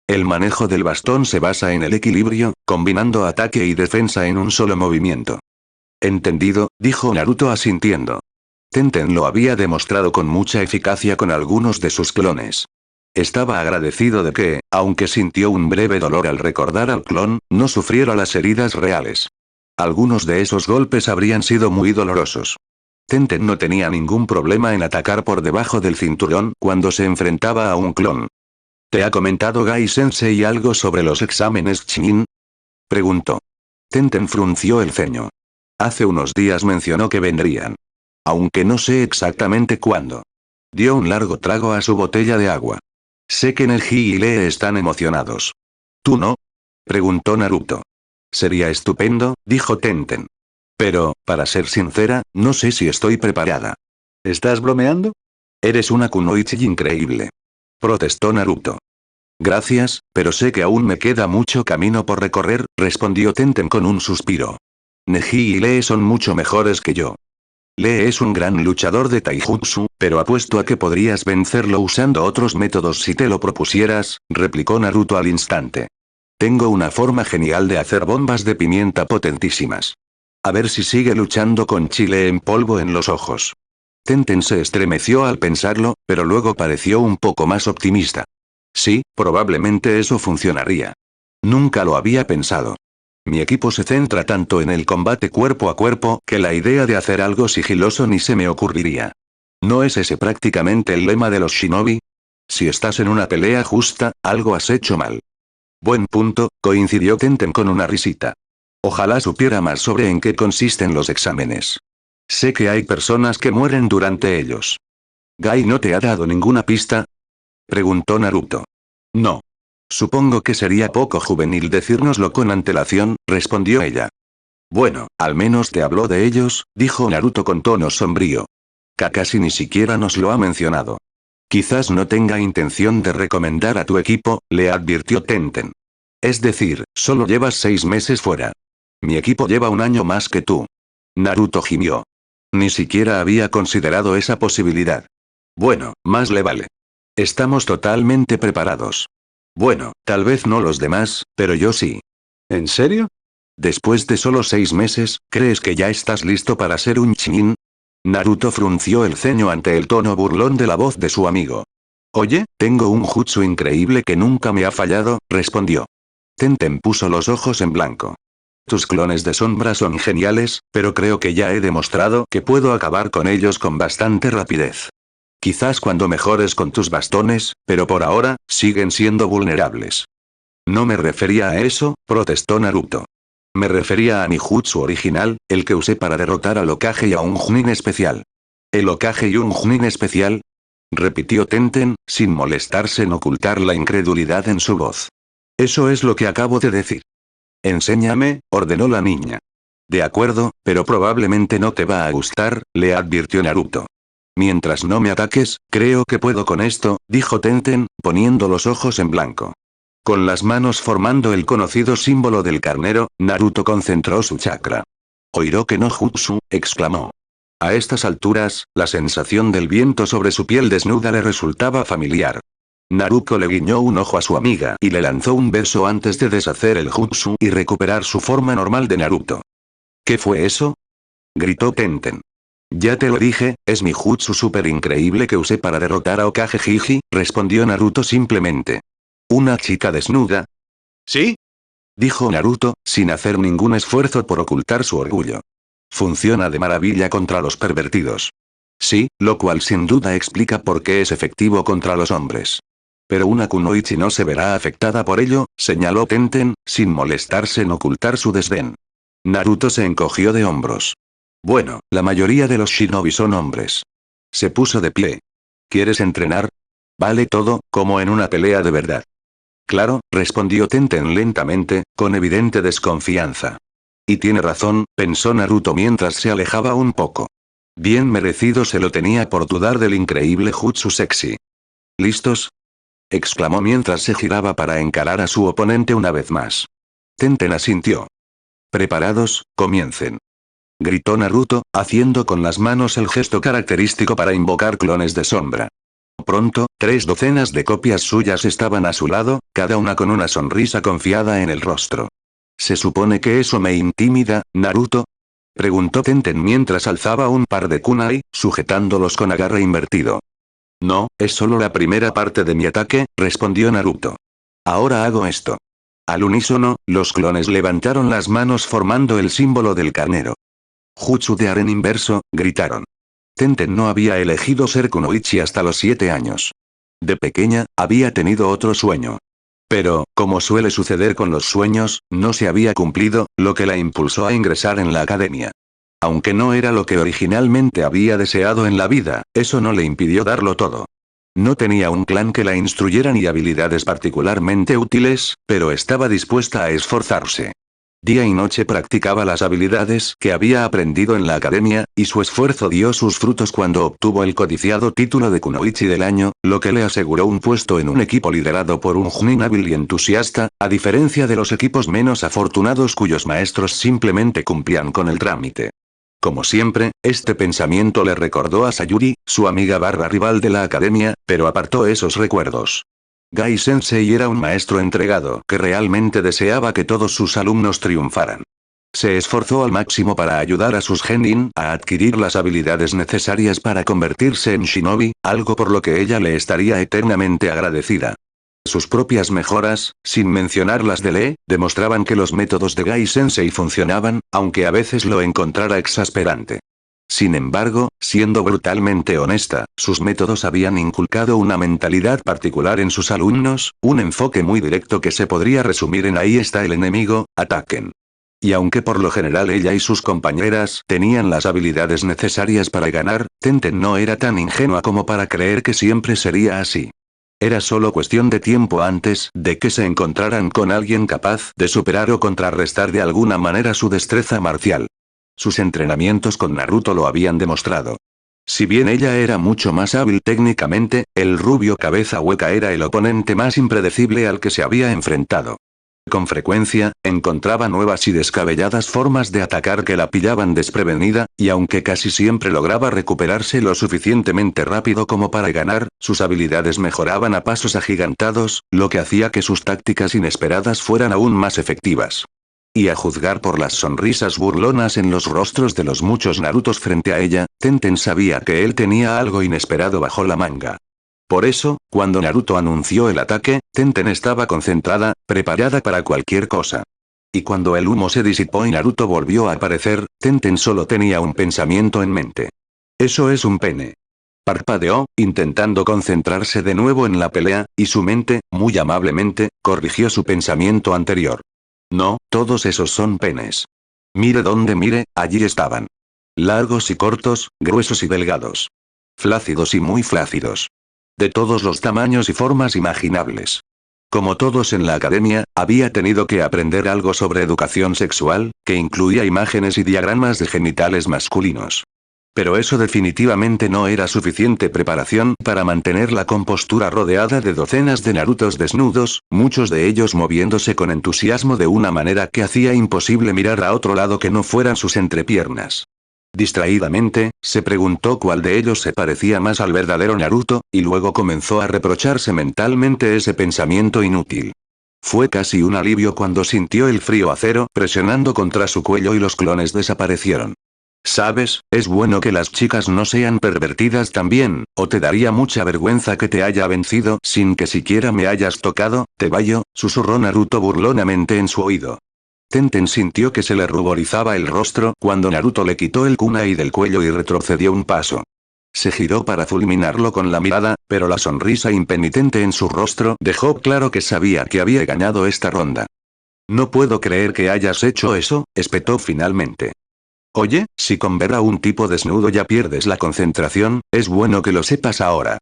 El manejo del bastón se basa en el equilibrio, combinando ataque y defensa en un solo movimiento. «Entendido», dijo Naruto asintiendo. Tenten lo había demostrado con mucha eficacia con algunos de sus clones. Estaba agradecido de que, aunque sintió un breve dolor al recordar al clon, no sufriera las heridas reales. Algunos de esos golpes habrían sido muy dolorosos. Tenten no tenía ningún problema en atacar por debajo del cinturón cuando se enfrentaba a un clon. ¿Te ha comentado Gai Sensei algo sobre los exámenes Chunin? Preguntó. Tenten frunció el ceño. Hace unos días mencionó que vendrían. Aunque no sé exactamente cuándo. Dio un largo trago a su botella de agua. Sé que Neji y Lee están emocionados. ¿Tú no? Preguntó Naruto. Sería estupendo, dijo Tenten. Pero, para ser sincera, no sé si estoy preparada. ¿Estás bromeando? Eres una kunoichi increíble. Protestó Naruto. Gracias, pero sé que aún me queda mucho camino por recorrer, respondió Tenten con un suspiro. Neji y Lee son mucho mejores que yo. Lee es un gran luchador de taijutsu, pero apuesto a que podrías vencerlo usando otros métodos si te lo propusieras, replicó Naruto al instante. Tengo una forma genial de hacer bombas de pimienta potentísimas. A ver si sigue luchando con chile en polvo en los ojos. Tenten se estremeció al pensarlo, pero luego pareció un poco más optimista. Sí, probablemente eso funcionaría. Nunca lo había pensado. Mi equipo se centra tanto en el combate cuerpo a cuerpo que la idea de hacer algo sigiloso ni se me ocurriría. ¿No es ese prácticamente el lema de los shinobi? Si estás en una pelea justa, algo has hecho mal. Buen punto, coincidió Tenten con una risita. Ojalá supiera más sobre en qué consisten los exámenes. Sé que hay personas que mueren durante ellos. ¿Gai no te ha dado ninguna pista? Preguntó Naruto. No. Supongo que sería poco juvenil decírnoslo con antelación, respondió ella. Bueno, al menos te habló de ellos, dijo Naruto con tono sombrío. Kakashi ni siquiera nos lo ha mencionado. Quizás no tenga intención de recomendar a tu equipo, le advirtió Tenten. Es decir, solo llevas 6 meses fuera. Mi equipo lleva un año más que tú. Naruto gimió. Ni siquiera había considerado esa posibilidad. Bueno, más le vale. Estamos totalmente preparados. Bueno, tal vez no los demás, pero yo sí. ¿En serio? Después de solo 6 meses, ¿crees que ya estás listo para ser un Chunin? Naruto frunció el ceño ante el tono burlón de la voz de su amigo. Oye, tengo un jutsu increíble que nunca me ha fallado, respondió. Tenten puso los ojos en blanco. Tus clones de sombra son geniales, pero creo que ya he demostrado que puedo acabar con ellos con bastante rapidez. Quizás cuando mejores con tus bastones, pero por ahora, siguen siendo vulnerables. No me refería a eso, protestó Naruto. Me refería a mi jutsu original, el que usé para derrotar al Hokage y a un Chunin especial. ¿El Hokage y un Chunin especial? Repitió Tenten, sin molestarse en ocultar la incredulidad en su voz. Eso es lo que acabo de decir. Enséñame, ordenó la niña. De acuerdo, pero probablemente no te va a gustar, le advirtió Naruto. Mientras no me ataques, creo que puedo con esto, dijo Tenten, poniendo los ojos en blanco. Con las manos formando el conocido símbolo del carnero, Naruto concentró su chakra. Oiroke no jutsu, exclamó. A estas alturas, la sensación del viento sobre su piel desnuda le resultaba familiar. Naruto le guiñó un ojo a su amiga y le lanzó un beso antes de deshacer el jutsu y recuperar su forma normal de Naruto. ¿Qué fue eso? Gritó Tenten. Ya te lo dije, es mi jutsu super increíble que usé para derrotar a Hokage Jiji, respondió Naruto simplemente. ¿Una chica desnuda? ¿Sí? Dijo Naruto, sin hacer ningún esfuerzo por ocultar su orgullo. Funciona de maravilla contra los pervertidos. Sí, lo cual sin duda explica por qué es efectivo contra los hombres. Pero una kunoichi no se verá afectada por ello, señaló Tenten, sin molestarse en ocultar su desdén. Naruto se encogió de hombros. Bueno, la mayoría de los shinobi son hombres. Se puso de pie. ¿Quieres entrenar? Vale todo, como en una pelea de verdad. Claro, respondió Tenten lentamente, con evidente desconfianza. Y tiene razón, pensó Naruto mientras se alejaba un poco. Bien merecido se lo tenía por dudar del increíble jutsu sexy. ¿Listos? Exclamó mientras se giraba para encarar a su oponente una vez más. Tenten asintió. Preparados, comiencen. Gritó Naruto, haciendo con las manos el gesto característico para invocar clones de sombra. Pronto, 3 docenas de copias suyas estaban a su lado, cada una con una sonrisa confiada en el rostro. ¿Se supone que eso me intimida, Naruto? Preguntó Tenten mientras alzaba un par de kunai, sujetándolos con agarre invertido. No, es solo la primera parte de mi ataque, respondió Naruto. Ahora hago esto. Al unísono, los clones levantaron las manos formando el símbolo del carnero. Jutsu de Aren inverso, gritaron. Tenten no había elegido ser kunoichi hasta los 7 años. De pequeña, había tenido otro sueño. Pero, como suele suceder con los sueños, no se había cumplido, lo que la impulsó a ingresar en la academia. Aunque no era lo que originalmente había deseado en la vida, eso no le impidió darlo todo. No tenía un clan que la instruyera ni habilidades particularmente útiles, pero estaba dispuesta a esforzarse. Día y noche practicaba las habilidades que había aprendido en la academia, y su esfuerzo dio sus frutos cuando obtuvo el codiciado título de Kunoichi del año, lo que le aseguró un puesto en un equipo liderado por un Chunin hábil y entusiasta, a diferencia de los equipos menos afortunados cuyos maestros simplemente cumplían con el trámite. Como siempre, este pensamiento le recordó a Sayuri, su amiga barra rival de la academia, pero apartó esos recuerdos. Gai Sensei era un maestro entregado que realmente deseaba que todos sus alumnos triunfaran. Se esforzó al máximo para ayudar a sus genin a adquirir las habilidades necesarias para convertirse en shinobi, algo por lo que ella le estaría eternamente agradecida. Sus propias mejoras, sin mencionar las de Lee, demostraban que los métodos de Gai Sensei funcionaban, aunque a veces lo encontrara exasperante. Sin embargo, siendo brutalmente honesta, sus métodos habían inculcado una mentalidad particular en sus alumnos, un enfoque muy directo que se podría resumir en ahí está el enemigo, ataquen. Y aunque por lo general ella y sus compañeras tenían las habilidades necesarias para ganar, Tenten no era tan ingenua como para creer que siempre sería así. Era solo cuestión de tiempo antes de que se encontraran con alguien capaz de superar o contrarrestar de alguna manera su destreza marcial. Sus entrenamientos con Naruto lo habían demostrado. Si bien ella era mucho más hábil técnicamente, el rubio cabeza hueca era el oponente más impredecible al que se había enfrentado. Con frecuencia, encontraba nuevas y descabelladas formas de atacar que la pillaban desprevenida, y aunque casi siempre lograba recuperarse lo suficientemente rápido como para ganar, sus habilidades mejoraban a pasos agigantados, lo que hacía que sus tácticas inesperadas fueran aún más efectivas. Y a juzgar por las sonrisas burlonas en los rostros de los muchos Narutos frente a ella, Tenten sabía que él tenía algo inesperado bajo la manga. Por eso, cuando Naruto anunció el ataque, Tenten estaba concentrada, preparada para cualquier cosa. Y cuando el humo se disipó y Naruto volvió a aparecer, Tenten solo tenía un pensamiento en mente. Eso es un pene. Parpadeó, intentando concentrarse de nuevo en la pelea, y su mente, muy amablemente, corrigió su pensamiento anterior. No, todos esos son penes. Mire donde mire, allí estaban. Largos y cortos, gruesos y delgados. Flácidos y muy flácidos. De todos los tamaños y formas imaginables. Como todos en la academia, había tenido que aprender algo sobre educación sexual, que incluía imágenes y diagramas de genitales masculinos. Pero eso definitivamente no era suficiente preparación para mantener la compostura rodeada de docenas de Narutos desnudos, muchos de ellos moviéndose con entusiasmo de una manera que hacía imposible mirar a otro lado que no fueran sus entrepiernas. Distraídamente, se preguntó cuál de ellos se parecía más al verdadero Naruto, y luego comenzó a reprocharse mentalmente ese pensamiento inútil. Fue casi un alivio cuando sintió el frío acero presionando contra su cuello y los clones desaparecieron. ¿Sabes? Es bueno que las chicas no sean pervertidas también, o te daría mucha vergüenza que te haya vencido sin que siquiera me hayas tocado, Tebayo, susurró Naruto burlonamente en su oído. Tenten sintió que se le ruborizaba el rostro cuando Naruto le quitó el kunai del cuello y retrocedió un paso. Se giró para fulminarlo con la mirada, pero la sonrisa impenitente en su rostro dejó claro que sabía que había ganado esta ronda. No puedo creer que hayas hecho eso, espetó finalmente. Oye, si con ver a un tipo desnudo ya pierdes la concentración, es bueno que lo sepas ahora.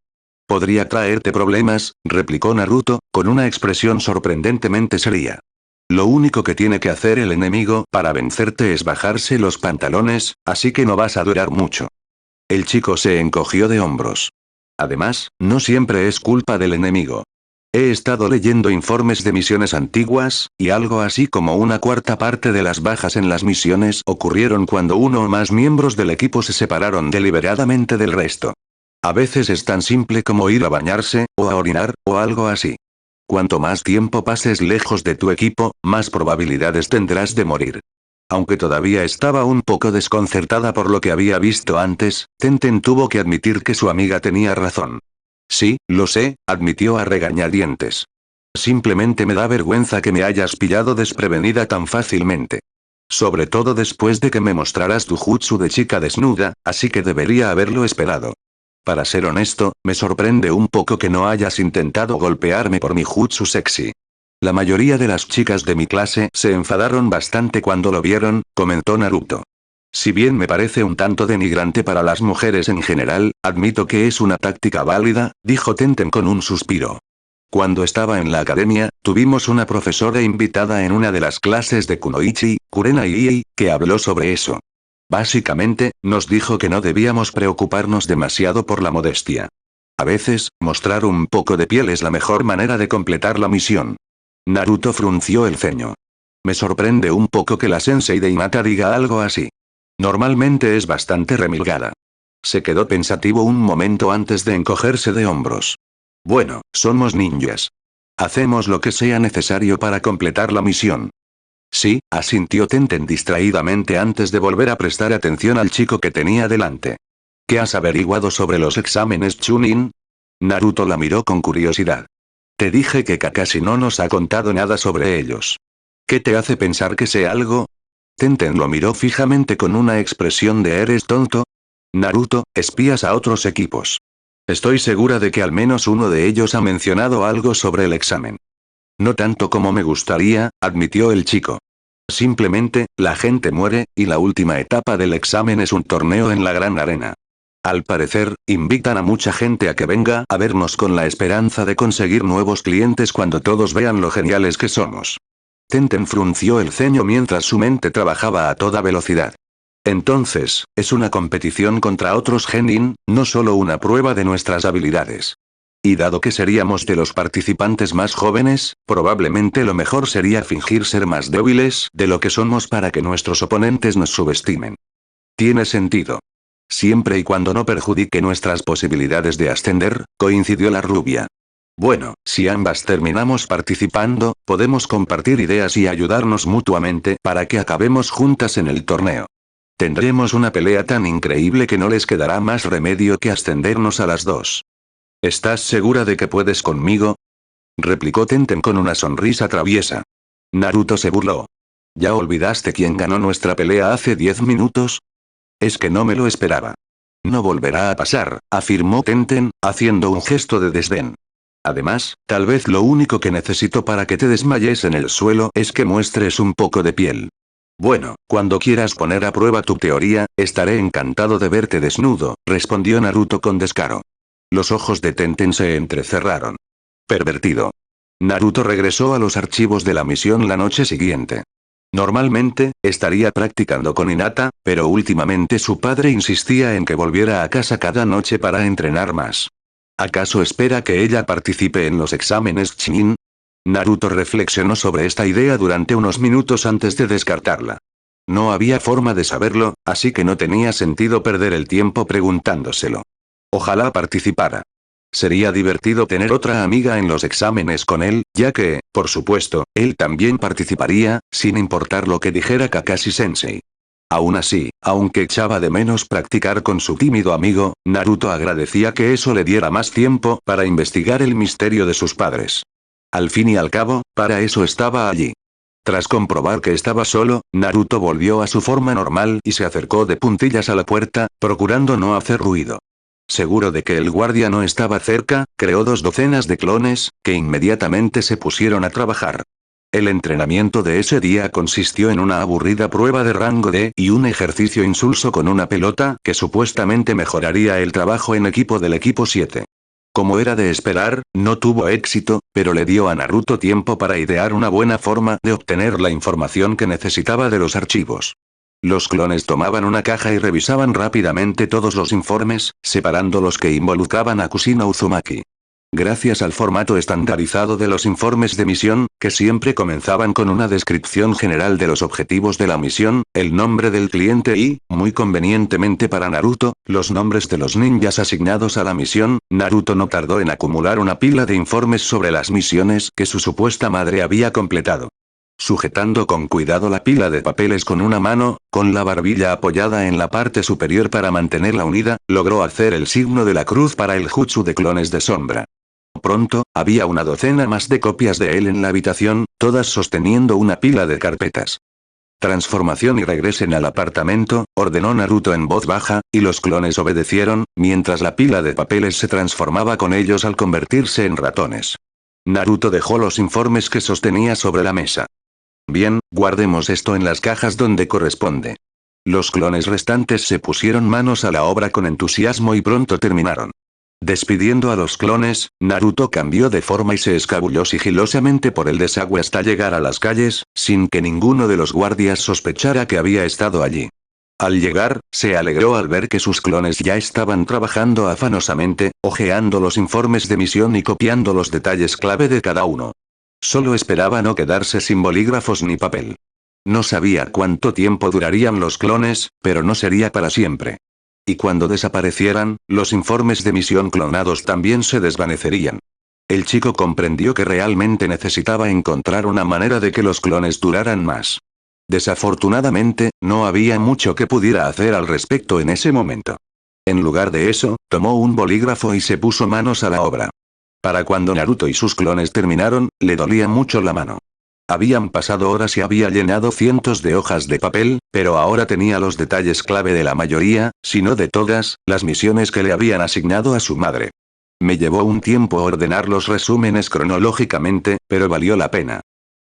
Podría traerte problemas, replicó Naruto, con una expresión sorprendentemente seria. Lo único que tiene que hacer el enemigo para vencerte es bajarse los pantalones, así que no vas a durar mucho. El chico se encogió de hombros. Además, no siempre es culpa del enemigo. He estado leyendo informes de misiones antiguas, y algo así como una cuarta parte de las bajas en las misiones ocurrieron cuando uno o más miembros del equipo se separaron deliberadamente del resto. A veces es tan simple como ir a bañarse, o a orinar, o algo así. Cuanto más tiempo pases lejos de tu equipo, más probabilidades tendrás de morir. Aunque todavía estaba un poco desconcertada por lo que había visto antes, Tenten tuvo que admitir que su amiga tenía razón. Sí, lo sé, admitió a regañadientes. Simplemente me da vergüenza que me hayas pillado desprevenida tan fácilmente. Sobre todo después de que me mostraras tu jutsu de chica desnuda, así que debería haberlo esperado. Para ser honesto, me sorprende un poco que no hayas intentado golpearme por mi jutsu sexy. La mayoría de las chicas de mi clase se enfadaron bastante cuando lo vieron, comentó Naruto. Si bien me parece un tanto denigrante para las mujeres en general, admito que es una táctica válida, dijo Tenten con un suspiro. Cuando estaba en la academia, tuvimos una profesora invitada en una de las clases de Kunoichi, Kurenai, que habló sobre eso. Básicamente, nos dijo que no debíamos preocuparnos demasiado por la modestia. A veces, mostrar un poco de piel es la mejor manera de completar la misión. Naruto frunció el ceño. Me sorprende un poco que la sensei de Hinata diga algo así. Normalmente es bastante remilgada. Se quedó pensativo un momento antes de encogerse de hombros. Bueno, somos ninjas. Hacemos lo que sea necesario para completar la misión. Sí, asintió Tenten distraídamente antes de volver a prestar atención al chico que tenía delante. ¿Qué has averiguado sobre los exámenes Chunin? Naruto la miró con curiosidad. Te dije que Kakashi no nos ha contado nada sobre ellos. ¿Qué te hace pensar que sé algo? Tenten lo miró fijamente con una expresión de ¿eres tonto? Naruto, espías a otros equipos. Estoy segura de que al menos uno de ellos ha mencionado algo sobre el examen. No tanto como me gustaría, admitió el chico. Simplemente, la gente muere, y la última etapa del examen es un torneo en la gran arena. Al parecer, invitan a mucha gente a que venga a vernos con la esperanza de conseguir nuevos clientes cuando todos vean lo geniales que somos. Tenten frunció el ceño mientras su mente trabajaba a toda velocidad. Entonces, es una competición contra otros genin, no solo una prueba de nuestras habilidades. Y dado que seríamos de los participantes más jóvenes, probablemente lo mejor sería fingir ser más débiles de lo que somos para que nuestros oponentes nos subestimen. Tiene sentido. Siempre y cuando no perjudique nuestras posibilidades de ascender, coincidió la rubia. Bueno, si ambas terminamos participando, podemos compartir ideas y ayudarnos mutuamente para que acabemos juntas en el torneo. Tendremos una pelea tan increíble que no les quedará más remedio que ascendernos a las dos. ¿Estás segura de que puedes conmigo? Replicó Tenten con una sonrisa traviesa. Naruto se burló. ¿Ya olvidaste quién ganó nuestra pelea hace 10 minutos? Es que no me lo esperaba. No volverá a pasar, afirmó Tenten, haciendo un gesto de desdén. Además, tal vez lo único que necesito para que te desmayes en el suelo es que muestres un poco de piel. Bueno, cuando quieras poner a prueba tu teoría, estaré encantado de verte desnudo, respondió Naruto con descaro. Los ojos de Tenten se entrecerraron. Pervertido. Naruto regresó a los archivos de la misión la noche siguiente. Normalmente, estaría practicando con Hinata, pero últimamente su padre insistía en que volviera a casa cada noche para entrenar más. ¿Acaso espera que ella participe en los exámenes Chunin? Naruto reflexionó sobre esta idea durante unos minutos antes de descartarla. No había forma de saberlo, así que no tenía sentido perder el tiempo preguntándoselo. Ojalá participara. Sería divertido tener otra amiga en los exámenes con él, ya que, por supuesto, él también participaría, sin importar lo que dijera Kakashi-sensei. Aún así, aunque echaba de menos practicar con su tímido amigo, Naruto agradecía que eso le diera más tiempo para investigar el misterio de sus padres. Al fin y al cabo, para eso estaba allí. Tras comprobar que estaba solo, Naruto volvió a su forma normal y se acercó de puntillas a la puerta, procurando no hacer ruido. Seguro de que el guardia no estaba cerca, creó 2 docenas de clones, que inmediatamente se pusieron a trabajar. El entrenamiento de ese día consistió en una aburrida prueba de rango D y un ejercicio insulso con una pelota que supuestamente mejoraría el trabajo en equipo del equipo 7. Como era de esperar, no tuvo éxito, pero le dio a Naruto tiempo para idear una buena forma de obtener la información que necesitaba de los archivos. Los clones tomaban una caja y revisaban rápidamente todos los informes, separando los que involucraban a Kushina Uzumaki. Gracias al formato estandarizado de los informes de misión, que siempre comenzaban con una descripción general de los objetivos de la misión, el nombre del cliente y, muy convenientemente para Naruto, los nombres de los ninjas asignados a la misión, Naruto no tardó en acumular una pila de informes sobre las misiones que su supuesta madre había completado. Sujetando con cuidado la pila de papeles con una mano, con la barbilla apoyada en la parte superior para mantenerla unida, logró hacer el signo de la cruz para el jutsu de clones de sombra. Pronto, había una docena más de copias de él en la habitación, todas sosteniendo una pila de carpetas. Transformación y regresen al apartamento, ordenó Naruto en voz baja, y los clones obedecieron, mientras la pila de papeles se transformaba con ellos al convertirse en ratones. Naruto dejó los informes que sostenía sobre la mesa. Bien, guardemos esto en las cajas donde corresponde. Los clones restantes se pusieron manos a la obra con entusiasmo y pronto terminaron. Despidiendo a los clones, Naruto cambió de forma y se escabulló sigilosamente por el desagüe hasta llegar a las calles, sin que ninguno de los guardias sospechara que había estado allí. Al llegar, se alegró al ver que sus clones ya estaban trabajando afanosamente, hojeando los informes de misión y copiando los detalles clave de cada uno. Solo esperaba no quedarse sin bolígrafos ni papel. No sabía cuánto tiempo durarían los clones, pero no sería para siempre. Y cuando desaparecieran, los informes de misión clonados también se desvanecerían. El chico comprendió que realmente necesitaba encontrar una manera de que los clones duraran más. Desafortunadamente, no había mucho que pudiera hacer al respecto en ese momento. En lugar de eso, tomó un bolígrafo y se puso manos a la obra. Para cuando Naruto y sus clones terminaron, le dolía mucho la mano. Habían pasado horas y había llenado cientos de hojas de papel, pero ahora tenía los detalles clave de la mayoría, si no de todas, las misiones que le habían asignado a su madre. Me llevó un tiempo ordenar los resúmenes cronológicamente, pero valió la pena.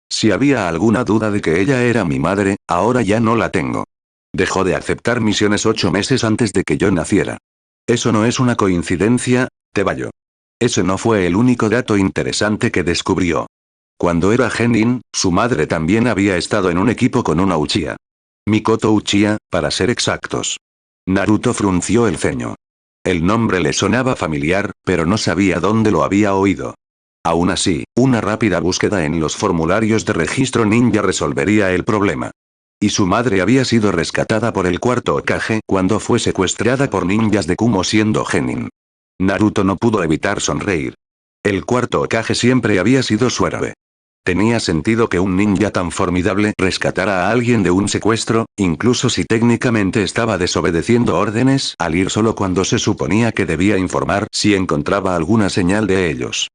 Si había alguna duda de que ella era mi madre, ahora ya no la tengo. Dejó de aceptar misiones 8 meses antes de que yo naciera. Eso no es una coincidencia, Tebayo. Ese no fue el único dato interesante que descubrió. Cuando era genin, su madre también había estado en un equipo con una Uchiha. Mikoto Uchiha, para ser exactos. Naruto frunció el ceño. El nombre le sonaba familiar, pero no sabía dónde lo había oído. Aún así, una rápida búsqueda en los formularios de registro ninja resolvería el problema. Y su madre había sido rescatada por el cuarto Hokage cuando fue secuestrada por ninjas de Kumo siendo genin. Naruto no pudo evitar sonreír. El cuarto Hokage siempre había sido su héroe. Tenía sentido que un ninja tan formidable rescatara a alguien de un secuestro, incluso si técnicamente estaba desobedeciendo órdenes al ir solo cuando se suponía que debía informar si encontraba alguna señal de ellos.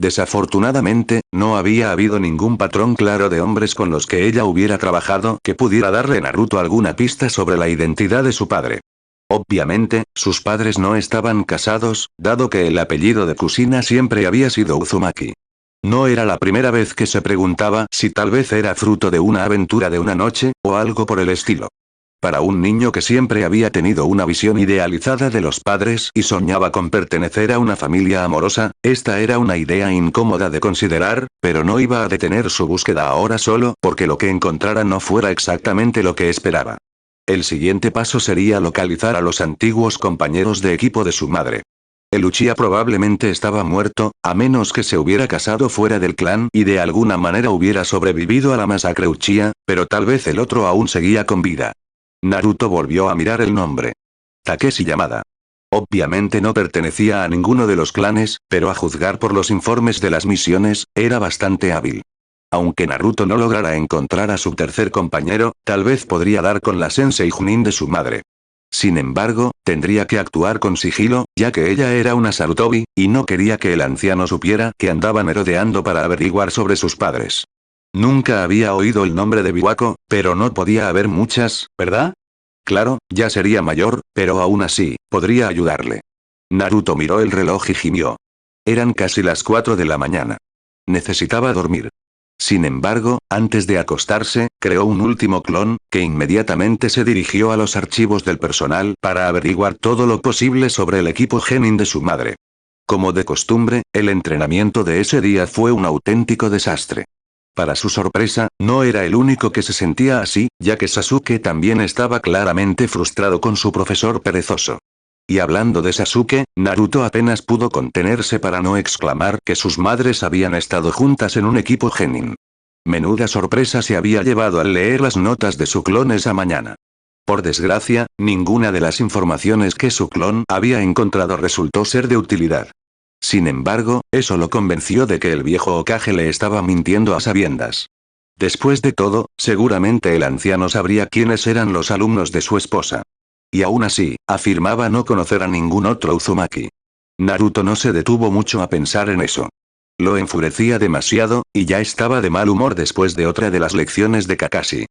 Desafortunadamente, no había habido ningún patrón claro de hombres con los que ella hubiera trabajado que pudiera darle a Naruto alguna pista sobre la identidad de su padre. Obviamente, sus padres no estaban casados, dado que el apellido de Kushina siempre había sido Uzumaki. No era la primera vez que se preguntaba si tal vez era fruto de una aventura de una noche, o algo por el estilo. Para un niño que siempre había tenido una visión idealizada de los padres y soñaba con pertenecer a una familia amorosa, esta era una idea incómoda de considerar, pero no iba a detener su búsqueda ahora solo porque lo que encontrara no fuera exactamente lo que esperaba. El siguiente paso sería localizar a los antiguos compañeros de equipo de su madre. El Uchiha probablemente estaba muerto, a menos que se hubiera casado fuera del clan y de alguna manera hubiera sobrevivido a la masacre Uchiha, pero tal vez el otro aún seguía con vida. Naruto volvió a mirar el nombre. Takeshi Yamada. Obviamente no pertenecía a ninguno de los clanes, pero a juzgar por los informes de las misiones, era bastante hábil. Aunque Naruto no lograra encontrar a su tercer compañero, tal vez podría dar con la Sensei Junin de su madre. Sin embargo, tendría que actuar con sigilo, ya que ella era una Sarutobi, y no quería que el anciano supiera que andaba merodeando para averiguar sobre sus padres. Nunca había oído el nombre de Biwako, pero no podía haber muchas, ¿verdad? Claro, ya sería mayor, pero aún así, podría ayudarle. Naruto miró el reloj y gimió. Eran casi las 4 de la mañana. Necesitaba dormir. Sin embargo, antes de acostarse, creó un último clon, que inmediatamente se dirigió a los archivos del personal para averiguar todo lo posible sobre el equipo genin de su madre. Como de costumbre, el entrenamiento de ese día fue un auténtico desastre. Para su sorpresa, no era el único que se sentía así, ya que Sasuke también estaba claramente frustrado con su profesor perezoso. Y hablando de Sasuke, Naruto apenas pudo contenerse para no exclamar que sus madres habían estado juntas en un equipo genin. Menuda sorpresa se había llevado al leer las notas de su clon esa mañana. Por desgracia, ninguna de las informaciones que su clon había encontrado resultó ser de utilidad. Sin embargo, eso lo convenció de que el viejo Hokage le estaba mintiendo a sabiendas. Después de todo, seguramente el anciano sabría quiénes eran los alumnos de su esposa. Y aún así, afirmaba no conocer a ningún otro Uzumaki. Naruto no se detuvo mucho a pensar en eso. Lo enfurecía demasiado, y ya estaba de mal humor después de otra de las lecciones de Kakashi.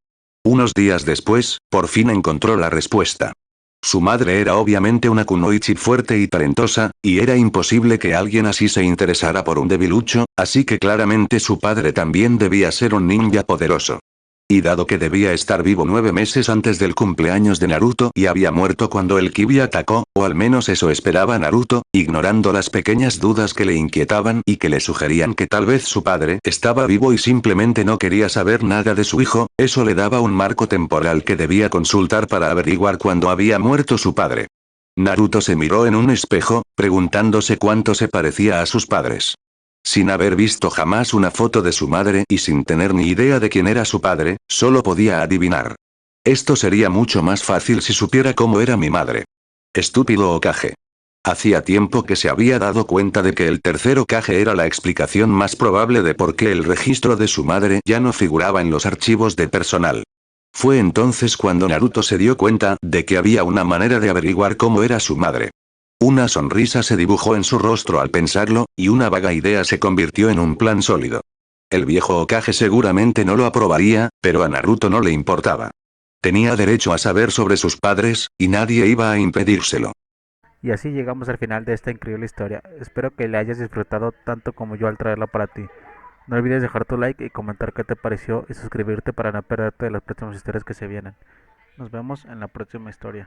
Unos días después, por fin encontró la respuesta. Su madre era obviamente una kunoichi fuerte y talentosa, y era imposible que alguien así se interesara por un debilucho, así que claramente su padre también debía ser un ninja poderoso. Y dado que debía estar vivo 9 meses antes del cumpleaños de Naruto y había muerto cuando el Kyuubi atacó, o al menos eso esperaba Naruto, ignorando las pequeñas dudas que le inquietaban y que le sugerían que tal vez su padre estaba vivo y simplemente no quería saber nada de su hijo, eso le daba un marco temporal que debía consultar para averiguar cuándo había muerto su padre. Naruto se miró en un espejo, preguntándose cuánto se parecía a sus padres. Sin haber visto jamás una foto de su madre y sin tener ni idea de quién era su padre, solo podía adivinar. Esto sería mucho más fácil si supiera cómo era mi madre. Estúpido Hokage. Hacía tiempo que se había dado cuenta de que el tercer Hokage era la explicación más probable de por qué el registro de su madre ya no figuraba en los archivos de personal. Fue entonces cuando Naruto se dio cuenta de que había una manera de averiguar cómo era su madre. Una sonrisa se dibujó en su rostro al pensarlo, y una vaga idea se convirtió en un plan sólido. El viejo Hokage seguramente no lo aprobaría, pero a Naruto no le importaba. Tenía derecho a saber sobre sus padres, y nadie iba a impedírselo. Y así llegamos al final de esta increíble historia. Espero que la hayas disfrutado tanto como yo al traerla para ti. No olvides dejar tu like y comentar qué te pareció y suscribirte para no perderte de las próximas historias que se vienen. Nos vemos en la próxima historia.